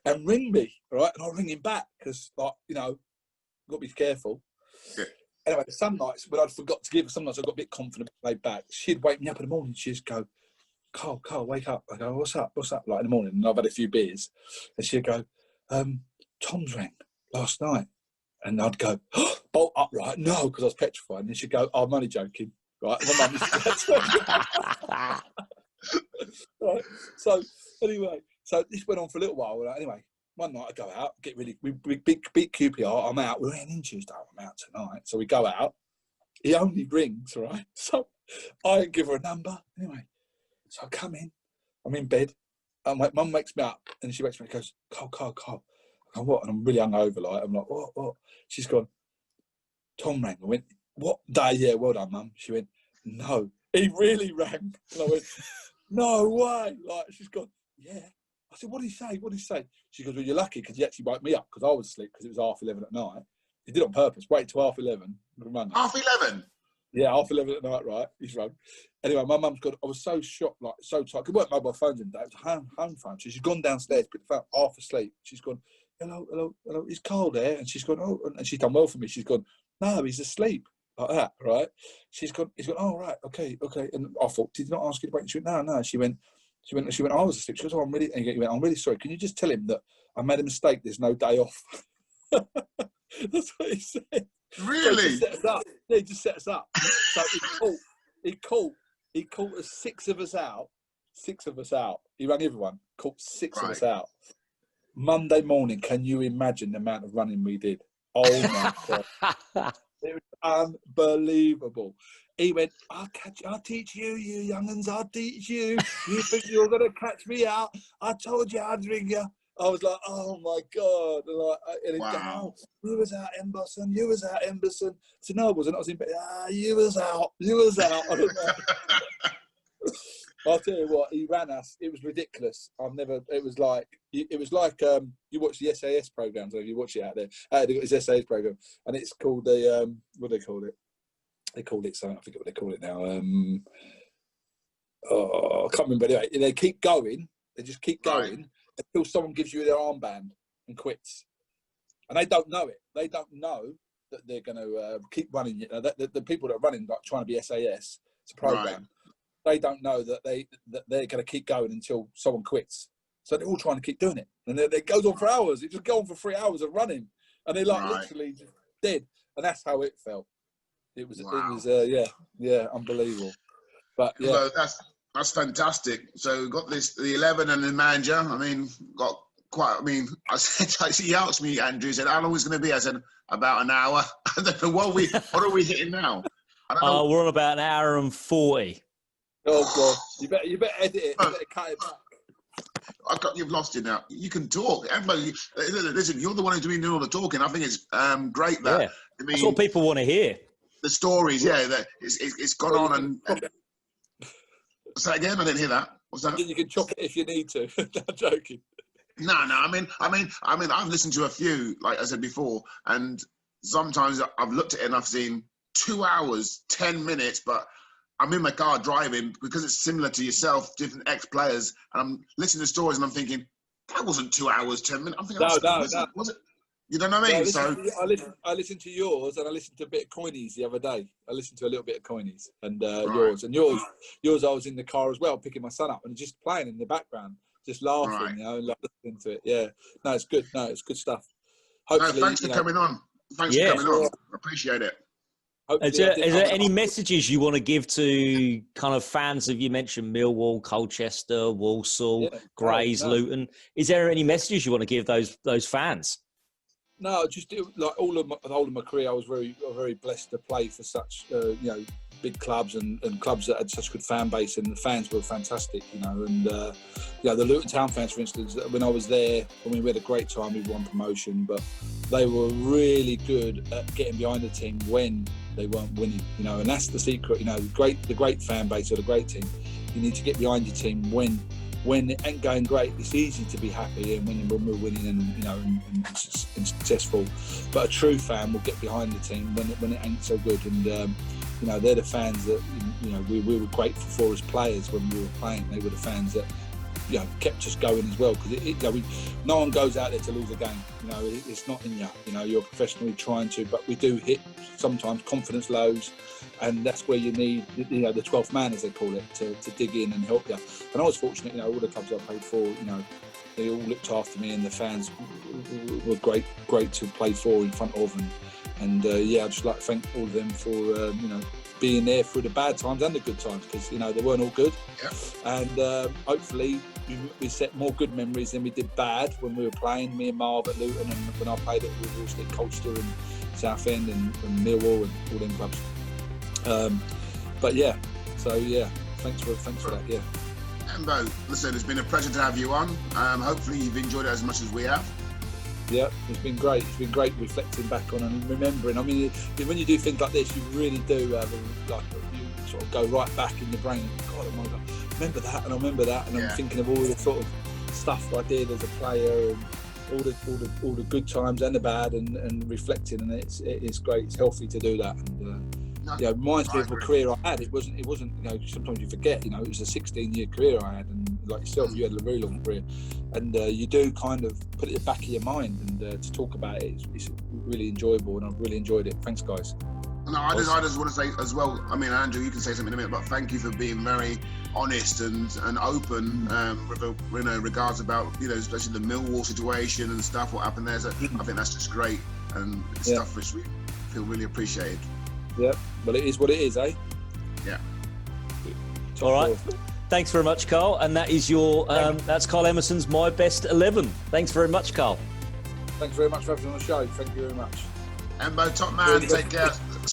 And ring me, right? And I'll ring him back because, like, you know, got to be careful. Yeah. Anyway, some nights when I'd forgot to give her, some nights I got a bit confident, laid back. She'd wake me up in the morning. She'd go, Carl, wake up. I go, what's up? Like in the morning, and I've had a few beers. And she'd go, Tom's rang last night. And I'd go, bolt upright. No, because I was petrified. And she'd go, I'm only joking. Right? My mum used to do that. Right? So, anyway, so this went on for a little while. Anyway, one night I go out, get ready. We beat QPR. I'm out. We're in Tuesday. I'm out tonight. So we go out. He only rings, right? So I give her a number. Anyway, so I come in. I'm in bed. And my mum wakes me up. And she wakes me up and goes, Carl. I go, what? And I'm really hungover. Like, I'm like, what? She's gone, Tom rang. I went, what day? Yeah, well done, mum. She went, no, he really rang. And I went, no way. Like, she's gone, yeah. I said, what did he say? She goes, well, you're lucky because he actually woke me up because I was asleep because it was 11:30 at night. He did it on purpose. Wait till 11:30. 11:30? Yeah, 11:30 at night, right? He's rung. Anyway, my mum's got, I was so shocked, like, so tired. There weren't mobile phones in the day. It was a home phone. So she's gone downstairs, put the phone half asleep. She's gone, hello, is Carl there? And she's gone, oh, and she's done well for me. She's gone, no, he's asleep. Like that, right? He's gone, oh, right, okay. And I thought, did he not ask you to wait? She went, no. She went, I was asleep. She goes, oh, I'm really sorry. Can you just tell him that I made a mistake? There's no day off. That's what he said. Really? So he just set us up. So he caught us six of us out. He rang everyone, caught six of us out. Monday morning, can you imagine the amount of running we did? Oh my God. It was unbelievable. He went, I'll teach you, you young'uns, I'll teach you. You think you're going to catch me out? I told you I'd ring you. I was like, oh my God. And Wow. You was out, Emberson. So no, I wasn't. I was in bed. You was out. I don't know. I'll tell you what, he ran us. It was ridiculous. It was like you watch the SAS programs, or you watch it out there. It's SAS program, and it's called what do they call it? They call it something. I forget what they call it now. I can't remember. Anyway, they keep going. They just keep going until someone gives you their armband and quits. And they don't know it. They don't know that they're going to keep running. You know, the people that are running, like trying to be SAS, it's a program. Right. They don't know that they're going to keep going until someone quits. So they're all trying to keep doing it, and it goes on for hours. It just goes on for 3 hours of running, and they're like literally just dead. And that's how it felt. It was, unbelievable. But yeah, so that's fantastic. So we've got the 11 and the manager. I mean, got quite. I mean, he asked me, Andrew, said, how long is it going to be? I said, about an hour. I don't know what are we hitting now? I don't know. We're on about an hour and 40. Oh God! You better edit it. You better cut it back. You've lost it now. You can talk. Everybody, listen, you're the one who's doing all the talking. I think it's great that. Yeah. I mean, that's what people want to hear. The stories, that it's gone on and. Say that again. I didn't hear that. What's that? You can chop it if you need to. I'm joking. No. I mean, I've listened to a few, like I said before, and sometimes I've looked at it and I've seen 2 hours, 10 minutes, but. I'm in my car driving because it's similar to yourself, different ex-players, and I'm listening to stories and I'm thinking, that wasn't 2 hours, 10 minutes. I'm thinking, no. Was it? You know what I mean? I listened to yours, and I listened to a bit of Coinies the other day. I listened to a little bit of Coinies, and yours. I was in the car as well, picking my son up, and just playing in the background, just laughing, and listening to it. Yeah, no, it's good. No, it's good stuff. Hopefully, thanks for coming on. Thanks for coming on. Appreciate it. Is there any messages you want to give to kind of fans of, you mentioned Millwall, Colchester, Walsall, Grays, Luton? Is there any messages you want to give those fans? No, just like all of my career, I was very blessed to play for such big clubs and clubs that had such good fan base, and the fans were fantastic, and the Luton Town fans, for instance, when I was there, we had a great time. We won promotion, but they were really good at getting behind the team when they weren't winning, and that's the secret. The great fan base or the great team, you need to get behind your team when it ain't going great. It's easy to be happy and when we're winning and successful, but a true fan will get behind the team when it ain't so good. And they're the fans that we were grateful for as players when we were playing. They were the fans that kept us going as well, because no one goes out there to lose a game. It's not in you. You're professionally trying to, but we do hit sometimes confidence lows, and that's where you need the 12th man, as they call it, to dig in and help you. And I was fortunate, all the clubs I played for, they all looked after me, and the fans were great to play for, in front of, and I'd just like to thank all of them for being there through the bad times and the good times, because they weren't all good. And hopefully we set more good memories than we did bad when we were playing, me and Marv at Luton, and when I played at Walsall, Colchester and Southend and Millwall and all them clubs. Thanks for that. Embo, listen, it's been a pleasure to have you on. Hopefully you've enjoyed it as much as we have. Yeah, it's been great. It's been great reflecting back on and remembering. I mean, when you do things like this, you really do you sort of go right back in your brain. God, I remember that, and I remember that, and I'm thinking of all the sort of stuff I did as a player, and all the good times and the bad, and reflecting. And it's great. It's healthy to do that. And it reminds me of a career I had. It wasn't. Sometimes you forget. It was a 16-year career I had, and like yourself, you had a very long career, and you do kind of put it in the back of your mind, and to talk about it is really enjoyable, and I've really enjoyed it. Thanks, guys. No, I just want to say as well. I mean, Andrew, you can say something in a minute, but thank you for being very honest and open with regards about especially the Millwall situation and stuff. What happened there? So I think that's just great, and stuff which we feel really appreciated. Yeah, well, it is what it is, eh? Yeah. All right. Thanks very much, Carl. And that is that's Carl Emerson's My Best 11. Thanks very much, Carl. Thanks very much for having me on the show. Thank you very much. Embo, top man. Take care.